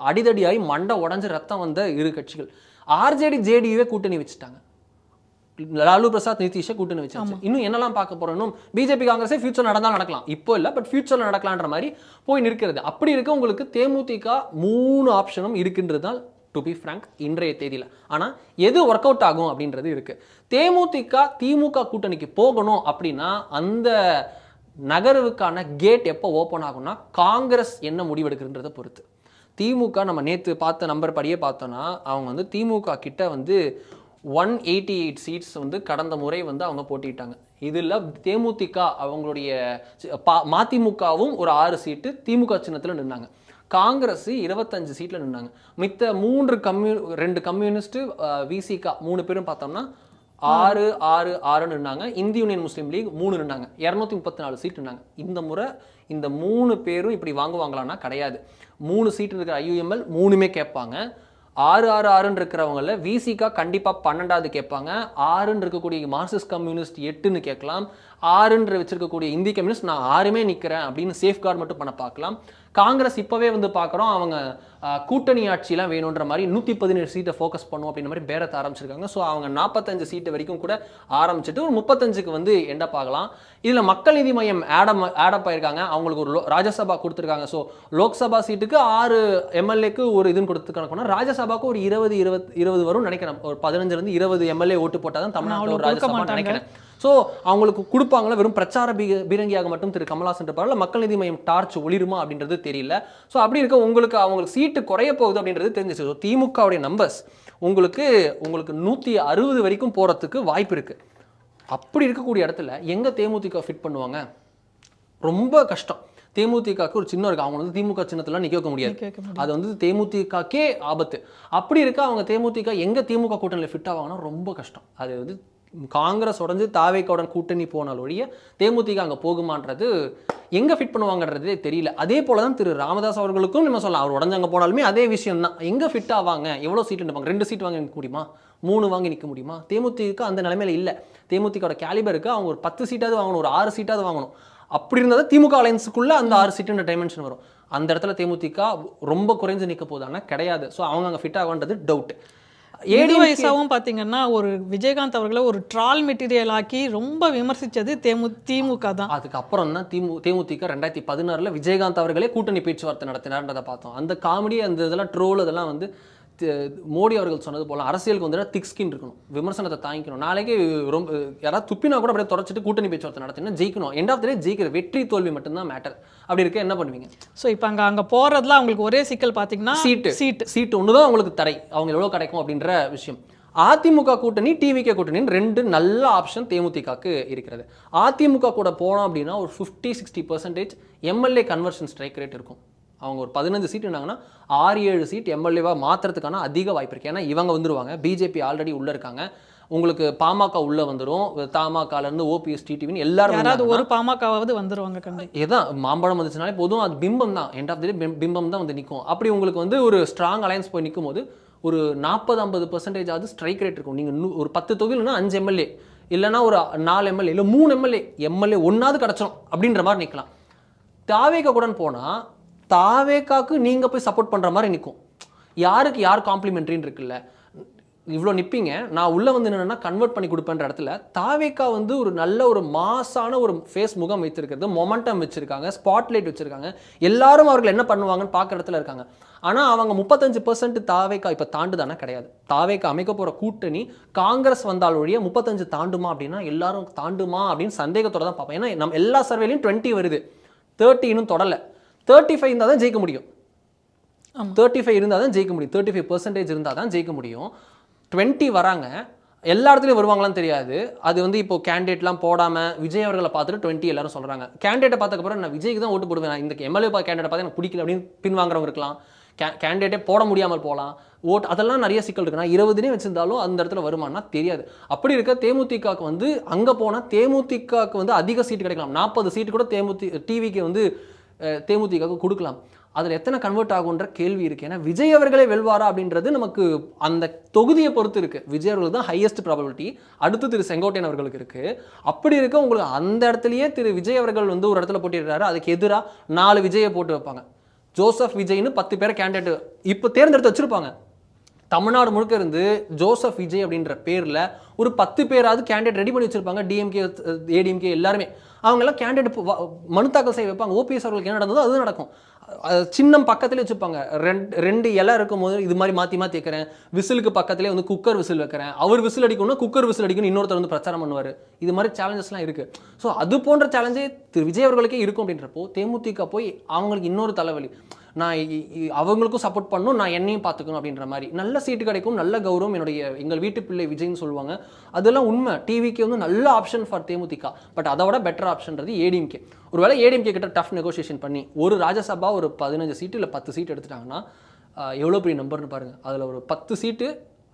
S6: அடிதடியாகி மண்டை உடஞ்சி ரத்தம் வந்த இரு கட்சிகள். ஆர்ஜேடி ஜேடியுவே கூட்டணி வச்சுட்டாங்க. லாலு பிரசாத் நிதிஷை கூட்டணி வச்சாச்சு. இன்னும் என்னெல்லாம் பார்க்க போறோம்? இன்னும் பிஜேபி காங்கிரஸே ஃபியூச்சர் நடந்தால் நடக்கலாம், இப்போ இல்லை, பட் ஃபியூச்சர்ல நடக்கலான்ற மாதிரி போய் நிற்கிறது. அப்படி இருக்க உங்களுக்கு தேமுதிக 3 ஆப்ஷனும் இருக்கின்றது தான் டு பி ஃப்ராங்க் இன்றைய தேதியில். ஆனால் எது ஒர்க் அவுட் ஆகும் அப்படின்றது இருக்குது. தேமுதிக திமுக கூட்டணிக்கு போகணும் அப்படின்னா அந்த நகர்வுக்கான கேட் எப்போ ஓப்பன் ஆகும்னா காங்கிரஸ் என்ன முடிவெடுக்குன்றதை பொறுத்து. திமுக நம்ம நேற்று பார்த்த நம்பர் படியே பார்த்தோன்னா அவங்க வந்து திமுக கிட்ட வந்து 188 சீட்ஸ் வந்து கடந்த முறை வந்து அவங்க போட்டிட்டாங்க. இதில் தேமுதிக அவங்களுடைய மதிமுகவும் ஒரு 6 சீட்டு திமுக சின்னத்தில் நின்னாங்க. காங்கிரஸ் 25 சீட்டில் நின்னாங்க. மித்த 2 கம்யூனிஸ்ட் விசிகா 3 பேரும் பார்த்தோம்னா 6 நின்னாங்க. இந்திய யூனியன் முஸ்லீம் லீக் 3 நின்னாங்க. 234 சீட் நின்னாங்க. இந்த முறை இந்த 3 பேரும் இப்படி வாங்குவாங்களான்னா கிடையாது. 3 சீட் இருக்கிற IUML 3மே கேட்பாங்க. 6 இருக்கிறவங்கள விசிகா கண்டிப்பாக 12வது கேட்பாங்க. 6 இருக்கக்கூடிய மார்க்சிஸ்ட் கம்யூனிஸ்ட் 8ன்னு கேட்கலாம். 6 வச்சிருக்கக்கூடிய இந்திய கம்யூனிஸ்ட் நான் 6மே நிற்கிறேன் அப்படின்னு சேஃப்கார்டு மட்டும் பண்ண பார்க்கலாம். காங்கிரஸ் இப்போவே வந்து பார்க்குறோம் அவங்க கூட்டணி ஆட்சியெலாம் வேணுன்ற மாதிரி 117 சீட்டை ஃபோக்கஸ் பண்ணுவோம் அப்படின்ற மாதிரி பேரத்தை ஆரம்பிச்சிருக்காங்க. ஸோ அவங்க 45 சீட்டு வரைக்கும் கூட ஆரம்பிச்சுட்டு ஒரு 35க்கு வந்து எண்டப் ஆகலாம். இதில் மக்கள் நீதி மையம் ஆடப் ஆயிருக்காங்க. அவங்களுக்கு ஒரு ராஜ்யசபா கொடுத்துருக்காங்க. ஸோ லோக்சபா சீட்டுக்கு 6 MLAக்கு ஒரு இதுன்னு கொடுத்துருக்காங்கன்னா ராஜ்யசபாவுக்கு ஒரு 20 வரும் நினைக்கிறேன். ஒரு 15 20 MLA ஓட்டு போட்டால் தான் தமிழ்நாட்டில் ஒரு ராஜ்யசபா நினைக்கிறேன். ஸோ அவங்களுக்கு கொடுப்பாங்களா வெறும் பிரச்சார பீரங்கியாக மட்டும் திரு கமல்ஹாசன் இருப்பார்ல, மக்கள் நீதி மையம் டார்ச் ஒளிருமா அப்படின்றது தெரியல. ஸோ அப்படி இருக்க அவங்களுக்கு சீட்டு குறைய போகுது அப்படின்றது தெரிஞ்சிச்சு. ஸோ திமுகவுடைய நம்பர்ஸ் உங்களுக்கு 160 வரைக்கும் போகிறதுக்கு வாய்ப்பு இருக்குது. அப்படி இருக்கக்கூடிய இடத்துல எங்கே தேமுதிக ஃபிட் பண்ணுவாங்க? ரொம்ப கஷ்டம். தேமுதிகக்கு ஒரு சின்னம் இருக்குது. அவங்க வந்து திமுக சின்னத்தில் நிற்க வைக்க முடியாது. அது வந்து தேமுதிகக்கே ஆபத்து. அப்படி இருக்க அவங்க தேமுதிக எங்கே திமுக கூட்டணியில் ஃபிட் ஆவாங்கன்னா ரொம்ப கஷ்டம். அது வந்து காங்கிரஸ் உடஞ்சு தாவேக்காவுடன் கூட்டணி போனால் ஒழிய தேமுதிக அங்கே போகுமான்றது எங்கே ஃபிட் பண்ணுவாங்கன்றதே தெரியல. அதே போல தான் திரு ராமதாஸ் அவர்களுக்கும் நம்ம சொல்லலாம். அவர் உடஞ்சு அங்கே போனாலுமே அதே விஷயம் தான். எங்கே ஃபிட் ஆவாங்க? எவ்வளோ சீட் நிற்பாங்க? 2 சீட் வாங்கி நிற்க முடியுமா? 3 வாங்கி நிற்க முடியுமா? தேமுதிக அந்த நிலைமையில இல்லை. தேமுதிகோட கேலிபருக்கு அவங்க ஒரு 10 சீட்டாவது வாங்கணும், ஒரு 6 சீட்டாவது வாங்கணும். அப்படி இருந்தால் தான் திமுக அலையன்ஸுக்குள்ளே அந்த 6 சீட்டுன்ற டைமென்ஷன் வரும். அந்த இடத்துல தேமுதிக ரொம்ப குறைஞ்சு நிற்க போதானா கிடையாது. ஸோ அவங்க அங்கே ஃபிட் ஆகுன்றது டவுட்.
S5: ஏடி வயசாவும் பார்த்தீங்கன்னா ஒரு விஜயகாந்த் அவர்களை ஒரு ட்ரால் மெட்டீரியல் ஆக்கி ரொம்ப விமர்சித்தது திமுக தான்.
S6: அதுக்கப்புறம் தான் தேமுதிக 2016 விஜயகாந்த் அவர்களே கூட்டணி பேச்சுவார்த்தை நடத்தினார்ன்றதை பார்த்தோம். அந்த காமெடி அந்த இதெல்லாம் ட்ரோல் இதெல்லாம் வந்து மோடி அவர்கள் சொன்னது போல அரசியலுக்கு வந்து திக் ஸ்கின் இருக்கணும், விமர்சனத்தை தாங்கிக்கணும். நாளைக்கு ரொம்ப யாராவது துப்பினா கூட அப்படியே தொடச்சிட்டு கூட்டணி பேச்சுவார்த்தை நடத்தினா ஜெயிக்கணும். எண்ட் ஆஃப் த டே ஜெயிக்கிற வெற்றி தோல்வி மட்டும்தான் மேட்டர். அப்படி இருக்க என்ன பண்ணுவீங்க?
S5: ஸோ இப்போ அங்கே போகிறதுல அவங்களுக்கு ஒரே சிக்கல் பார்த்தீங்கன்னா
S6: சீட்டு ஒன்று தான் அவங்களுக்கு தடை. அவங்க எவ்வளோ கிடைக்கும் அப்படின்ற விஷயம். அதிமுக கூட்டணி டிவிகே கூட்டணின்னு 2 நல்ல ஆப்ஷன் தேமுதிகக்கு இருக்கிறது. அதிமுக கூட போனோம் அப்படின்னா ஒரு 50-60% MLA கன்வர்ஷன் ஸ்ட்ரைக் ரேட் இருக்கும். அவங்க ஒரு 15 சீட் இருந்தாங்கன்னா 6-7 சீட் MLAவாக மாற்றுறதுக்கான அதிக வாய்ப்பு இருக்குது. ஏன்னா இவங்க வந்துடுவாங்க. பிஜேபி ஆல்ரெடி உள்ளே இருக்காங்க. உங்களுக்கு பாமக உள்ளே வந்துடும். தமாகலேருந்து OPS டிடிவின்னு எல்லாரும்
S5: யாராவது ஒரு பாமகவாவது வந்துடுவாங்க. கண்டிப்பாக
S6: இதுதான் மாம்பழம் வந்துச்சுனாலே போதும். அது பிம்பம் தான். எண்ட் ஆஃப் தி டே பிம்பம் தான் வந்து நிற்கும். அப்படி உங்களுக்கு வந்து ஒரு ஸ்ட்ராங் அலையன்ஸ் போய் நிற்கும் போது ஒரு 40-50% ஸ்ட்ரைக் ரேட் இருக்கும். நீங்கள் ஒரு 10 தொகுதியில்னா 5 MLA இல்லைனா ஒரு 4 MLA இல்லை 3 MLA ஒன்றாவது கிடச்சிடும் அப்படின்ற மாதிரி நிற்கலாம். தாவேகா கூட போனால் தாவேகாக்கு நீங்கள் போய் சப்போர்ட் பண்ணுற மாதிரி நிற்கும். யாருக்கு யார் காம்ப்ளிமெண்ட்ரின்னு இருக்குல்ல, இவ்வளோ நிற்பீங்க. நான் உள்ளே வந்து என்னென்னா கன்வெர்ட் பண்ணி கொடுப்பேன்ற இடத்துல தாவேகா வந்து ஒரு நல்ல ஒரு மாசான ஒரு ஃபேஸ் முகம் வைத்திருக்கிறது, மொமெண்டம் வச்சுருக்காங்க, ஸ்பாட்லைட் வச்சுருக்காங்க. எல்லாரும் அவர்கள் என்ன பண்ணுவாங்கன்னு பார்க்குற இடத்துல இருக்காங்க. ஆனால் அவங்க 35% தாவேகா இப்போ தாண்டுதானே கிடையாது. தாவேகா அமைக்க போகிற கூட்டணி காங்கிரஸ் வந்தால் ஒழிய 35 தாண்டுமா அப்படின்னா எல்லாரும் தாண்டுமா அப்படின்னு சந்தேகத்தோடு தான் பார்ப்பேன். ஏன்னா நம்ம எல்லா சர்வேலையும் 20 வருது, 30 இன்னும் தொடலை. 35 இருந்தால் தான் ஜெயிக்க முடியும். 35 இருந்தால் தான் ஜெயிக்க முடியும். 35% இருந்தால் தான் ஜெயிக்க முடியும். 20 வராங்க. எல்லா இடத்துலையும் வருவாங்களான்னு தெரியாது. அது வந்து இப்போ கேண்டிடேட்லாம் போடாமல் விஜய் அவர்களை பார்த்துட்டு 20 எல்லாரும் சொல்கிறாங்க. கேண்டிடேட்டை பார்த்ததுக்கப்புறம் நான் விஜய்க்கு தான் ஓட்டு போடுவேன், இந்த MLA கேண்டிடேட் பார்த்து எனக்கு பிடிக்கல அப்படின்னு பின்வாங்குறவங்க இருக்கலாம். கேண்டிடேட்டே போட முடியாமல் போகலாம். ஓட் அதெல்லாம் நிறைய சிக்கல் இருக்குது. நான் 20 வச்சிருந்தாலும் அந்த இடத்துல வருமானா தெரியாது. அப்படி இருக்க தேமுதிகக்கு வந்து அங்கே போனால் தேமுதிகக்கு வந்து அதிக சீட்டு கிடைக்கலாம். 40 சீட்டு கூட டிவிக்கு வந்து தேமுதிகக்கு கொடுக்கலாம். அதில் எத்தனை கன்வெர்ட் ஆகுன்ற கேள்வி இருக்குது. ஏன்னா விஜய் அவர்களே வெல்வாரா அப்படின்றது நமக்கு அந்த தொகுதியை பொறுத்து இருக்குது. விஜய் அவர்கள் தான் ஹையஸ்ட் ப்ராபபிலிட்டி. அடுத்து திரு செங்கோட்டையன் அவர்களுக்கு இருக்குது. அப்படி இருக்க உங்களுக்கு அந்த இடத்துலையே திரு விஜய் அவர்கள் வந்து ஒரு இடத்துல போட்டிடுறாரு. அதுக்கு எதிராக 4 விஜயை போட்டு வைப்பாங்க. ஜோசப் விஜய்னு 10 பேரை கேண்டிடேட் இப்போ தேர்ந்தெடுத்து வச்சுருப்பாங்க. தமிழ்நாடு முழுக்க இருந்து ஜோசப் விஜய் அப்படின்ற பேரில் ஒரு 10 பேராவது கேண்டிடேட் ரெடி பண்ணி வச்சுருப்பாங்க. டிஎம்கே ஏடிஎம்கே எல்லாருமே அவங்கெல்லாம் கேண்டிடேட் மனு தாக்கல் செய்ய வைப்பாங்க. OPS அவர்களுக்கு என்ன நடந்ததோ அது நடக்கும். சின்னம் பக்கத்துலேயே வச்சுப்பாங்க. ரெண்டு இலை இருக்கும் போது இது மாதிரி மாற்றி மாற்றி வைக்கிறேன், விசிலுக்கு பக்கத்துலேயே வந்து குக்கர் விசில் வைக்கிறேன், அவர் விசில் அடிக்கணும்னா குக்கர் விசில் அடிக்கணும், இன்னொருத்தர் வந்து பிரச்சாரம் பண்ணுவார். இது மாதிரி சேலஞ்சஸ்லாம் இருக்குது. ஸோ அது போன்ற சேலஞ்சே திரு விஜய் அவர்களுக்கே இருக்கும். அப்படின்றப்போ தேமுதிக போய் அவங்களுக்கு இன்னொரு தலைவலி, நான் அவங்களுக்கும் சப்போர்ட் பண்ணணும், நான் என்னையும் பார்த்துக்கணும் அப்படின்ற மாதிரி. நல்ல சீட்டு கிடைக்கும், நல்ல கௌரவம், எங்கள் வீட்டு பிள்ளை விஜய்னு சொல்லுவாங்க, அதெல்லாம் உண்மை. டிவிக்கு வந்து நல்ல ஆப்ஷன் ஃபார் தேமுதிக. பட் அதை விட பெட்டர் ஆப்ஷன்றது ஏடிஎம்கே. ஒருவேளை ஏடிஎம்கே கிட்ட டஃப் நெகோசியேஷன் பண்ணி ஒரு ராஜ்யசபா ஒரு 15 சீட்டு இல்லை 10 சீட்டு எடுத்துட்டாங்கன்னா எவ்வளோ பெரிய நம்பர்னு பாருங்கள். அதில் ஒரு 10 சீட்டு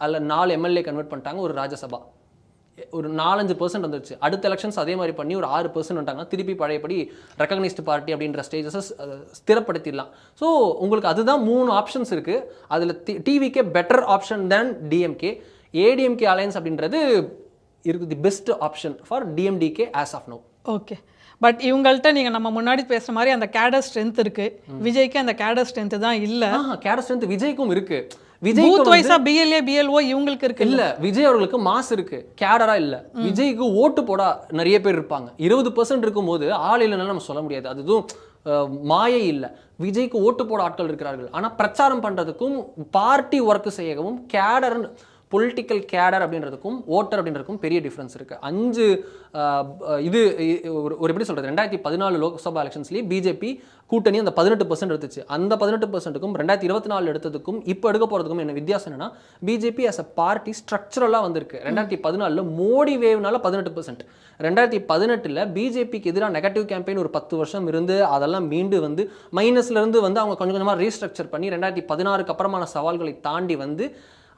S6: அதில் 4 எம்எல்ஏ கன்வெர்ட் பண்ணிட்டாங்க, ஒரு ராஜ்யசபா ஒரு 4-5% வந்துருச்சு. அடுத்த எலெக்ஷன்ஸ் அதே மாதிரி பண்ணி ஒரு 6% வந்துட்டாங்க, திருப்பி பழையபடி ரெக்கக்னைஸ்டு பார்ட்டி அப்படின்ற ஸ்டேஜஸை ஸ்திரப்படுத்திடலாம். ஸோ உங்களுக்கு அதுதான் 3 ஆப்ஷன்ஸ் இருக்குது. அதில் TVK better option than DMK. ADMK alliance அப்படின்றது இருக்குது the best option for DMDK as of now.
S5: Okay, but இவங்கள்ட்ட நீங்கள் நம்ம முன்னாடி பேசுகிற மாதிரி அந்த கேடர் ஸ்ட்ரென்த் இருக்குது, விஜய்க்கு அந்த கேடர் ஸ்ட்ரென்த் தான் இல்லை.
S6: கேடர் ஸ்ட்ரென்த் விஜய்க்கும் இருக்குது.
S5: பூத் வைஸா பிஎல்ஏ பிஎல்ஓ இவங்களுக்கு இருக்கு
S6: இல்ல. விஜய் அவர்களுக்கு மாஸ் இருக்கு, கேடரா இல்ல. விஜய்க்கு ஓட்டு போட நிறைய பேர் இருப்பாங்க. 20% இருக்கும் போது ஆள் இல்லைன்னு நம்ம சொல்ல முடியாது, அதுவும் மாயை இல்லை. விஜய்க்கு ஓட்டு போட ஆட்கள் இருக்கிறார்கள். ஆனா பிரச்சாரம் பண்றதுக்கும் பார்ட்டி ஒர்க் செய்யவும் கேடர், பொலிட்டிக்கல் கேடர் அப்படின்றதுக்கும் ஓட்டர் அப்படின்றதுக்கும் பெரிய டிஃப்ரென்ஸ் இருக்குது. 5 இது ஒரு எப்படி சொல்கிறது, 2014 லோக்சபா எலெக்ஷன்ஸ்லேயே பிஜேபி கூட்டணி அந்த 18% எடுத்துச்சு. அந்த 18%க்கும் 2024 எடுத்ததுக்கும் இப்போ எடுக்க போகிறதுக்கும் என்ன வித்தியாசம் என்னன்னா, பிஜேபி ஆஸ் அ பார்ட்டி ஸ்ட்ரக்சரலாக வந்திருக்கு. 2014 மோடி வேவ்னால 18%, 2018 பிஜேபிக்கு எதிராக நெகட்டிவ் கேம்பெயின் ஒரு 10 வருஷம் இருந்து அதெல்லாம் மீண்டு வந்து மைனஸ்லேருந்து வந்து அவங்க கொஞ்சம் கொஞ்சமாக ரீஸ்ட்ரக்சர் பண்ணி 2016க்கு அப்புறமான சவால்களை தாண்டி வந்து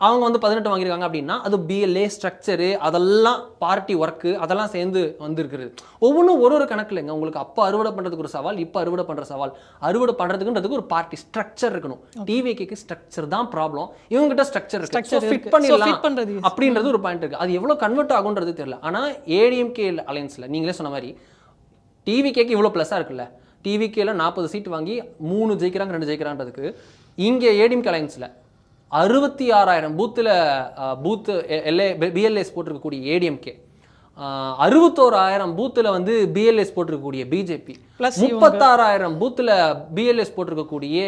S6: அவங்க வந்து 18 வாங்கியிருக்காங்க. அப்படின்னா அது பிஎல்ஏ ஸ்ட்ரக்சரு, அதெல்லாம் பார்ட்டி ஒர்க்கு, அதெல்லாம் சேர்ந்து வந்துருக்குறது. ஒவ்வொன்றும் ஒரு கணக்கு இல்லைங்க. உங்களுக்கு அப்போ அறுவடை பண்ணுறதுக்கு ஒரு சவால், இப்போ அறுவடை பண்ணுற சவால். அறுவடை பண்ணுறதுக்குன்றதுக்கு ஒரு பார்ட்டி ஸ்ட்ரக்சர் இருக்கணும். டிவிக்கு ஸ்ட்ரக்சர் தான் ப்ராப்ளம், இவங்ககிட்ட ஸ்ட்ரக்சர் இருக்கு, ஃபிட் பண்ணிடலாம் அப்படின்றது ஒரு பாயிண்ட் இருக்குது. அது எவ்வளோ கன்வெர்ட் ஆகுன்றது தெரியல. ஆனால் ஏடிஎம்கே அலையன்ஸில் நீங்களே சொன்ன மாதிரி டிவிகேக்கு இவ்வளோ ப்ளஸ்ஸாக இருக்குல்ல, டிவிகேல 40 சீட் வாங்கி 3 ஜெயிக்கிறாங்க 2 ஜெயிக்கிறான்றதுக்கு இங்கே ஏடிஎம்கே அலையன்ஸில் 66,000 பூத்து பிஎல்ஏஸ் போட்டிருக்கக்கூடிய ஏடிஎம்கே, 61,000 பூத்தில் வந்து பிஎல்எஸ் போட்டிருக்கக்கூடிய பிஜேபி, 36,000 பூத்தில் பிஎல்எஸ் போட்டிருக்கக்கூடிய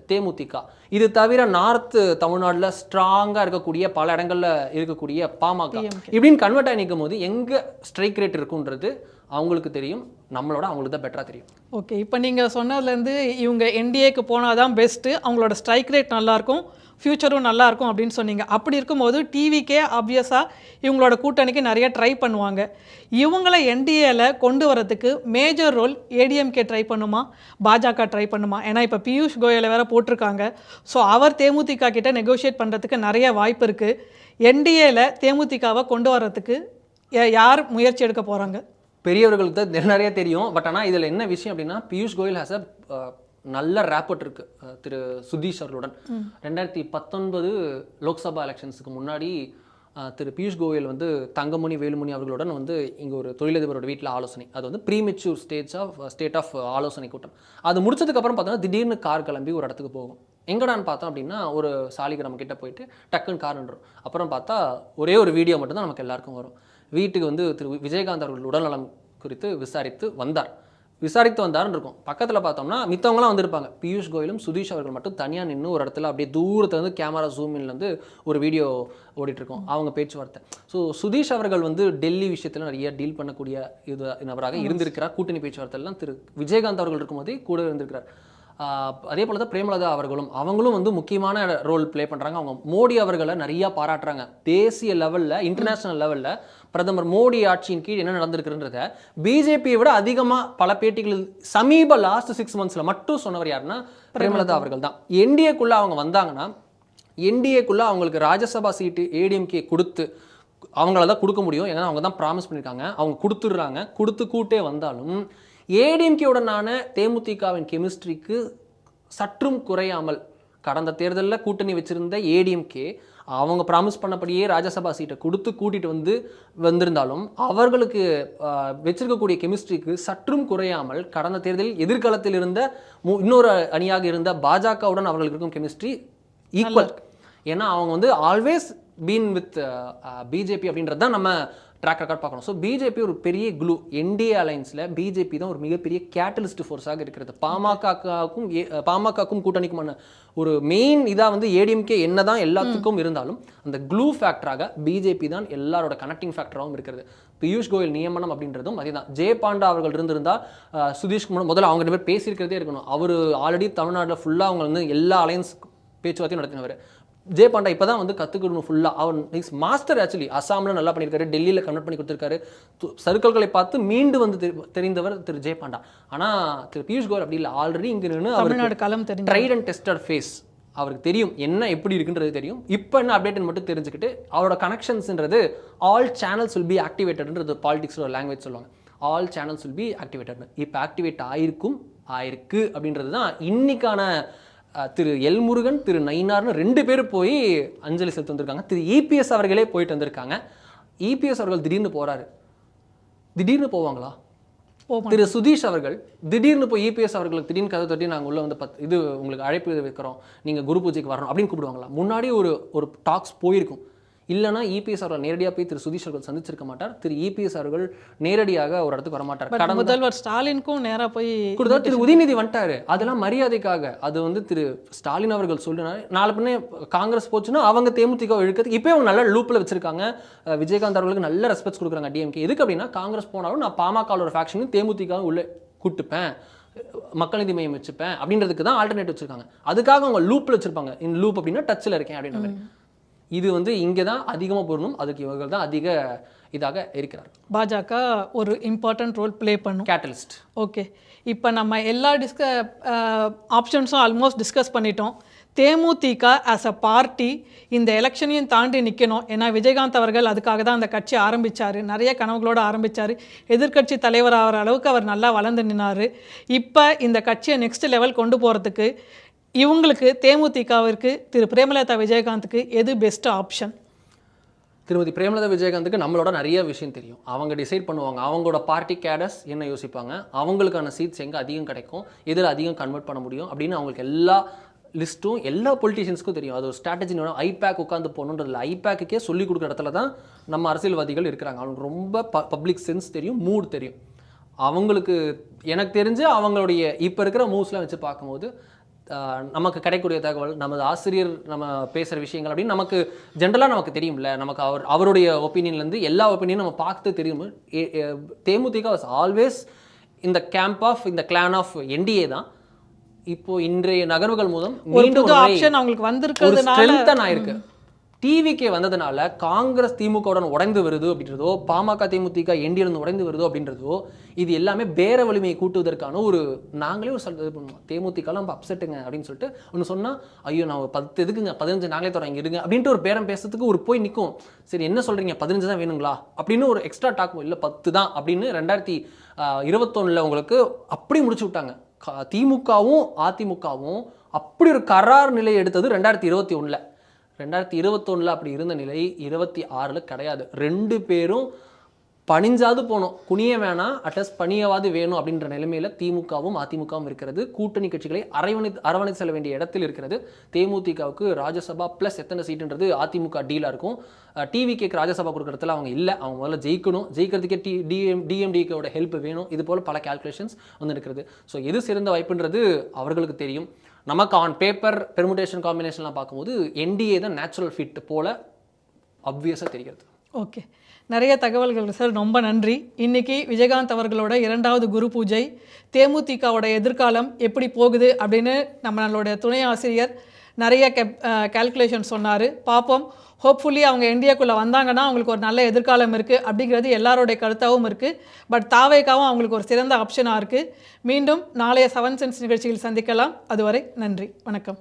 S6: தேமுதிக. இது தவிர நார்த் தமிழ்நாட்டில் ஸ்ட்ராங்காக இருக்கக்கூடிய பல இடங்களில் இருக்கக்கூடிய பாமக. இப்படின்னு கன்வெர்ட் ஆகி நிற்கும் போது எங்கே ஸ்ட்ரைக் ரேட் இருக்குன்றது அவங்களுக்கு தெரியும், நம்மளோட அவங்களுக்கு தான் பெட்டராக தெரியும்.
S5: ஓகே, இப்போ நீங்கள் சொன்னதுலேருந்து இவங்க என்டிஏக்கு போனால் தான் பெஸ்ட்டு, அவங்களோட ஸ்ட்ரைக் ரேட் நல்லாயிருக்கும், ஃப்யூச்சரும் நல்லாயிருக்கும் அப்படின்னு சொன்னீங்க. அப்படி இருக்கும்போது டிவிக்கே ஆப்வியஸாக இவங்களோட கூட்டணிக்கு நிறைய ட்ரை பண்ணுவாங்க. இவங்களை என்டிஏல கொண்டு வரதுக்கு மேஜர் ரோல் ஏடிஎம்கே ட்ரை பண்ணுமா, பாஜக ட்ரை பண்ணுமா? ஏன்னா இப்போ பியூஷ் கோயலை வேற போட்டிருக்காங்க. ஸோ அவர் தேமுதிக கிட்ட நெகோஷியேட் பண்ணுறதுக்கு நிறைய வாய்ப்பு இருக்குது. என்டிஏல தேமுதிகவை கொண்டு வர்றதுக்கு யார் முயற்சி எடுக்க போகிறாங்க?
S6: பெரியவர்களுக்கு தான் நிறைய தெரியும். பட் ஆனால் இதில் என்ன விஷயம் அப்படின்னா, பியூஷ் கோயல் ஹாஸ் அ நல்ல ரேப்பர்ட் இருக்கு திரு சுதீஷ் அவர்களுடன். 2019 லோக்சபா எலெக்ஷன்ஸுக்கு முன்னாடி திரு பியூஷ் கோயல் வந்து தங்கமணி வேலுமணி அவர்களுடன் வந்து இங்கே ஒரு தொழிலதிபரோட வீட்டில் ஆலோசனை, அது வந்து ப்ரீமெச்சூர் ஸ்டேட் ஆஃப் ஆலோசனை கூட்டம். அது முடிச்சதுக்கப்புறம் பார்த்தோன்னா திடீர்னு கார் கிளம்பி ஒரு இடத்துக்கு போகும். எங்கடான்னு பார்த்தோம் அப்படின்னா ஒரு சாலிகிராம கிட்ட போயிட்டு டக்குன்னு கார் நின்றோம். அப்புறம் பார்த்தா ஒரே ஒரு வீடியோ மட்டும்தான் நமக்கு எல்லாருக்கும் வரும். வீட்டுக்கு வந்து திரு விஜயகாந்த் அவர்கள் உடல்நலம் குறித்து விசாரித்து வந்தாருன்னு இருக்கும். பக்கத்தில் பார்த்தோம்னா மித்தவங்களாம் வந்திருப்பாங்க. பியூஷ் கோயலும் சுதீஷ் அவர்கள் மட்டும் தனியாக நின்று ஒரு இடத்துல அப்படியே தூரத்துலேருந்து கேமரா ஜூமின்லேருந்து ஒரு வீடியோ ஓடிட்டுருக்கோம், அவங்க பேச்சுவார்த்தை. ஸோ சுதீஷ் அவர்கள் வந்து டெல்லி விஷயத்தில் நிறைய டீல் பண்ணக்கூடிய நபராக இருந்திருக்கிறார். கூட்டணி பேச்சுவார்த்தைலாம் திரு விஜயகாந்த் அவர்கள் இருக்கும்போதே கூட இருந்திருக்கிறார். அதே போல தான் பிரேமலதா அவங்களும் வந்து முக்கியமான ரோல் ப்ளே பண்ணுறாங்க. அவங்க மோடி அவர்களை நிறையா பாராட்டுறாங்க. தேசிய லெவலில், இன்டர்நேஷ்னல் லெவலில் பிரதமர் மோடி ஆட்சியின் கீழ் என்ன நடந்திருக்குன்றத பிஜேபியை விட அதிகமாக பல பேட்டிகளில் சமீப லாஸ்ட் 6 monthsல மட்டும் சொன்னவர் யாருன்னா பிரேமலதா அவர்கள் தான். என்டிஏக்குள்ளே அவங்க வந்தாங்கன்னா என்டிஏக்குள்ளே அவங்களுக்கு ராஜ்யசபா சீட்டு ஏடிஎம்கே கொடுத்து அவங்கள தான் கொடுக்க முடியும். ஏன்னா அவங்க தான் ப்ராமிஸ் பண்ணியிருக்காங்க, அவங்க கொடுத்துட்றாங்க. கொடுத்து கூட்டே வந்தாலும் ஏடிஎம்கேவுடனான தேமுதிகவின் கெமிஸ்ட்ரிக்கு சற்றும் குறையாமல் கடந்த தேர்தலில் கூட்டணி வச்சிருந்த ஏடிஎம்கே அவங்க ப்ராமிஸ் பண்ணபடியே ராஜ்யசபா சீட்டை கொடுத்து கூட்டிகிட்டு வந்திருந்தாலும் அவர்களுக்கு வச்சிருக்கக்கூடிய கெமிஸ்ட்ரிக்கு சற்றும் குறையாமல் கடந்த தேர்தலில் எதிர்காலத்தில் இருந்த இன்னொரு அணியாக இருந்த பாஜகவுடன் அவர்களுக்கு இருக்கும் கெமிஸ்ட்ரி ஈக்குவல். ஏன்னா அவங்க வந்து ஆல்வேஸ் பீன் வித் பிஜேபி அப்படின்றது தான் நம்ம ட்ராக் ரெக்கார்ட் பார்க்கணும். ஸோ பிஜேபி ஒரு பெரிய குளூ. என்டிஏ அலைன்ஸில் பிஜேபி தான் ஒரு மிகப்பெரிய கேட்டலிஸ்ட் ஃபோர்ஸாக இருக்கிறது. பாமகக்கும் கூட்டணிக்குமான ஒரு மெயின் இதாக வந்து ஏடிஎம்கே என்ன தான் எல்லாத்துக்கும் இருந்தாலும் அந்த க்ளூ ஃபேக்டராக பிஜேபி தான் எல்லாரோட கனெக்டிங் ஃபேக்டராகவும் இருக்கிறது. பியூஷ் கோயல் நியமனம் அப்படின்றதும் அதே தான். ஜெய பாண்டா அவர்கள் இருந்திருந்தா சுதீஷ்குமார் முதல்ல அவங்க 2 பேர் பேசியிருக்கிறதே இருக்கணும். அவர் ஆல்ரெடி தமிழ்நாட்டில் ஃபுல்லாக அவங்க வந்து எல்லா அலையன்ஸ் பேச்சுவார்த்தையும் நடத்தினவர். ஜெய பாண்டா இப்போ தான் வந்து கற்றுக்கணும் ஃபுல்லாக. அவர் மாஸ்டர் ஆக்சுவலி. அசாமில் நல்லா பண்ணியிருக்காரு, டெல்லியில் கன்வெர்ட் பண்ணி கொடுத்துருக்காரு. சர்க்கிள்களை பார்த்து மீண்டு வந்து தெரிந்தவர் திரு ஜெய பாண்டா. ஆனால் திரு பியூஷ் கோயல் அப்படி இல்லை. ஆல்ரெடி இங்கே நின்று
S5: தமிழ்நாடு களம் தெரியும்,
S6: ட்ரைட் அண்ட் டெஸ்டட் ஃபேஸ். அவருக்கு தெரியும் என்ன எப்படி இருக்குன்றது தெரியும். இப்போ என்ன அப்டேட்னு மட்டும் தெரிஞ்சுக்கிட்டு அவரோட கனெக்ஷன்ஸ்ன்றது ஆல் சேனல்ஸ் வில் பி ஆக்டிவேட்டட்ன்றது பாலிடிக்ஸோட லாங்குவேஜ் சொல்லுவாங்க. All channels will be activated. இப்போ ஆக்டிவேட் ஆயிருக்கு அப்படின்றது தான் இன்னைக்கான திரு எல்முருகன், திரு நயினார்னு 2 பேர் போய் அஞ்சலி செலுத்தி வந்திருக்காங்க. திரு இபிஎஸ் அவர்களே போயிட்டு வந்திருக்காங்க. இபிஎஸ் அவர்கள் திடீர்னு போறாரு. திடீர்னு போவாங்களா? திரு சுதீஷ் அவர்கள் திடீர்னு போய் இபிஎஸ் அவர்களுக்கு திடீர்னு கதை தட்டி நாங்கள் உள்ள வந்து இது உங்களுக்கு அழைப்பு வைக்கிறோம், நீங்கள் குரு பூஜைக்கு வரணும் அப்படின்னு கூப்பிடுவாங்களா? முன்னாடி ஒரு டாக்ஸ் போயிருக்கும். இல்லைனா இபிஎஸ் அவர்கள் நேரடியாக போய் திரு சுதீஷ் அவர்கள் சந்திச்சிருக்க மாட்டார். திரு இபிஎஸ் அவர்கள் நேரடியாக ஒரு இடத்துக்கு வரமாட்டார்.
S5: முதல்வர் ஸ்டாலினுக்கும் நேராக போய்
S6: கொடுத்தா திரு உதயநிதி வந்துட்டாரு. அதெல்லாம் மரியாதைக்காக. அது வந்து திரு ஸ்டாலின் அவர்கள் சொல்லினாரு. நாலு பின்னே காங்கிரஸ் போச்சுன்னா அவங்க தேமுதிக இழுக்கிறதுக்கு இப்போ அவங்க நல்ல லூப்பில் வச்சிருக்காங்க. விஜயகாந்த் அவர்களுக்கு நல்ல ரெஸ்பெக்ட் கொடுக்குறாங்க டிஎம்கே. எதுக்கு அப்படின்னா காங்கிரஸ் போனாலும் நான் பாமகவோட ஃபேக்ஷனும் தேமுதிக உள்ள கூட்டுப்பேன், மக்கள் நீதி மையம் வச்சுப்பேன் அப்படின்றதுக்கு தான் ஆல்டர்னேட் வச்சிருக்காங்க. அதுக்காக அவங்க லூப்பில் வச்சிருப்பாங்க. இந்த லூப் அப்படின்னா டச்சில் இருக்கேன் அப்படின்ற மாதிரி. இது வந்து இங்கே தான் அதிகமாக போடணும். அதுக்கு இவர்கள் தான் அதிக இதாக இருக்கிறார்.
S5: பாஜக ஒரு இம்பார்ட்டன்ட் ரோல் ப்ளே பண்ணும்,
S6: கேட்டலிஸ்ட்.
S5: ஓகே, இப்போ நம்ம எல்லா ஆப்ஷன்ஸும் ஆல்மோஸ்ட் டிஸ்கஸ் பண்ணிட்டோம். தேமுதிக ஆஸ் அ பார்ட்டி இந்த எலெக்ஷனையும் தாண்டி நிற்கணும். ஏன்னா விஜயகாந்த் அவர்கள் அதுக்காக தான் அந்த கட்சி ஆரம்பித்தார். நிறைய கனவுகளோடு ஆரம்பித்தார். எதிர்க்கட்சி தலைவர் ஆகிற அளவுக்கு அவர் நல்லா வளர்ந்து நின்னார். இப்போ இந்த கட்சியை நெக்ஸ்ட் லெவல் கொண்டு போகிறதுக்கு இவங்களுக்கு தேமுதிகவிற்கு திரு பிரேமலதா விஜயகாந்துக்கு எது பெஸ்ட் ஆப்ஷன்?
S6: திருமதி பிரேமலதா விஜயகாந்துக்கு நம்மளோட நிறைய விஷயம் தெரியும். அவங்க டிசைட் பண்ணுவாங்க. அவங்களோட பார்ட்டி கேடர்ஸ் என்ன யோசிப்பாங்க, அவங்களுக்கான சீட்ஸ் எங்கே அதிகம் கிடைக்கும், எதில் அதிகம் கன்வெர்ட் பண்ண முடியும் அப்படின்னு அவங்களுக்கு எல்லா லிஸ்ட்டும் எல்லா பொலிட்டிஷியன்ஸ்க்கும் தெரியும். அது ஒரு ஸ்ட்ராட்டஜி. ஐபேக் உட்காந்து போகணுன்றதில்ல. ஐபேக்குக்கே சொல்லிக் கொடுக்குற இடத்துல தான் நம்ம அரசியல்வாதிகள் இருக்கிறாங்க. அவங்களுக்கு ரொம்ப பப்ளிக் சென்ஸ் தெரியும், மூட் தெரியும். அவங்களுக்கு எனக்கு தெரிஞ்சு அவங்களுடைய இப்போ இருக்கிற மூவ்ஸ்லாம் வச்சு பார்க்கும்போது நமக்கு கிடைக்கக்கூடிய தகவல், நமது ஆசிரியர் நம்ம பேசுகிற விஷயங்கள் அப்படின்னு நமக்கு ஜென்ரலாக நமக்கு தெரியும்ல. நமக்கு அவருடைய ஒப்பீனியன்லேருந்து எல்லா ஒப்பீனியனும் நம்ம பார்த்து தெரியும். தேமுதிக வாஸ் ஆல்வேஸ் இந்த கேம்ப் ஆஃப் இந்த கிளான் ஆஃப் என்டிஏ தான். இப்போ இன்றைய நகர்வுகள் மூலம் மீண்டும்
S5: ஆப்ஷன் அவங்களுக்கு வந்திருக்கிறதுனால
S6: ஸ்ட்ரெங்தன் ஆயிருக்கு. டிவிகே வந்ததுனால காங்கிரஸ் திமுகவுடன் உடைந்து வருது அப்படின்றதோ, பாமக தேமுதிக என்டியிலிருந்து உடைந்து வருதோ அப்படின்றதோ, இது எல்லாமே பேர வலிமையை கூட்டுவதற்கான ஒரு நாங்களே ஒரு இது பண்ணுவோம். தேமுதிகலாம் நம்ம அப்செட்டுங்க அப்படின்னு சொல்லிட்டு ஒன்று சொன்னால், ஐயோ நான் 10 எதுக்குங்க 15 நாங்களே தரோம் இங்கே இருங்க அப்படின்ட்டு ஒரு பேரம் பேசுறதுக்கு ஒரு போய் நிற்கும். சரி என்ன சொல்கிறீங்க 15 தான் வேணுங்களா அப்படின்னு ஒரு எக்ஸ்ட்ரா டாக், இல்லை 10 தான் அப்படின்னு 2021 உங்களுக்கு அப்படி முடிச்சு விட்டாங்க. திமுகவும் அதிமுகவும் அப்படி ஒரு கரார் நிலை எடுத்தது 2021. 2021 அப்படி இருந்த நிலை 26 கிடையாது. 2 பேரும் பணிஞ்சாது போனோம், குனிய வேணாம், அட்லீஸ்ட் பணியவாது வேணும் அப்படின்ற நிலைமையில திமுகவும் அதிமுகவும் இருக்கிறது. கூட்டணி கட்சிகளை அரவணைத்து செல்ல வேண்டிய இடத்தில் இருக்கிறது. தேமுதிகவுக்கு ராஜ்யசபா பிளஸ் எத்தனை சீட்டுன்றது அதிமுக டீலாக இருக்கும். டிவிகேக்கு ராஜ்யசபா கொடுக்குற இடத்துல அவங்க இல்லை. அவங்க முதல்ல ஜெயிக்கணும். ஜெயிக்கிறதுக்கே டிஎம்டிகேவோட ஹெல்ப் வேணும். இது போல் பல கால்குலேஷன்ஸ் வந்து இருக்கிறது. ஸோ எது சிறந்த வாய்ப்புன்றது அவர்களுக்கு தெரியும். நமக்கு ஆன் பேப்பர் பெர்முடேஷன் காம்பினேஷன்லாம் பார்க்கும்போது என்டிஏ தான் நேச்சுரல் ஃபிட் போல அப்வியஸாக தெரிகிறது.
S5: ஓகே, நிறைய தகவல்கள் சார், ரொம்ப நன்றி. இன்றைக்கி விஜயகாந்த் அவர்களோட 2வது குரு பூஜை, தேமுதிகவோட எதிர்காலம் எப்படி போகுது அப்படின்னு நம்மளோட துணை ஆசிரியர் நிறைய கால்குலேஷன் சொன்னார். பார்ப்போம். ஹோப்ஃபுல்லி அவங்க இந்தியாக்குள்ளே வந்தாங்கன்னா அவங்களுக்கு ஒரு நல்ல எதிர்காலம் இருக்குது அப்படிங்கிறது எல்லாரோடைய கருத்தாகவும் இருக்குது. பட் தாவேக்காவும் அவங்களுக்கு ஒரு சிறந்த ஆப்ஷனாக இருக்குது. மீண்டும் நாளைய 7 சென்ஸ் நிகழ்ச்சியில் சந்திக்கலாம். அதுவரை நன்றி, வணக்கம்.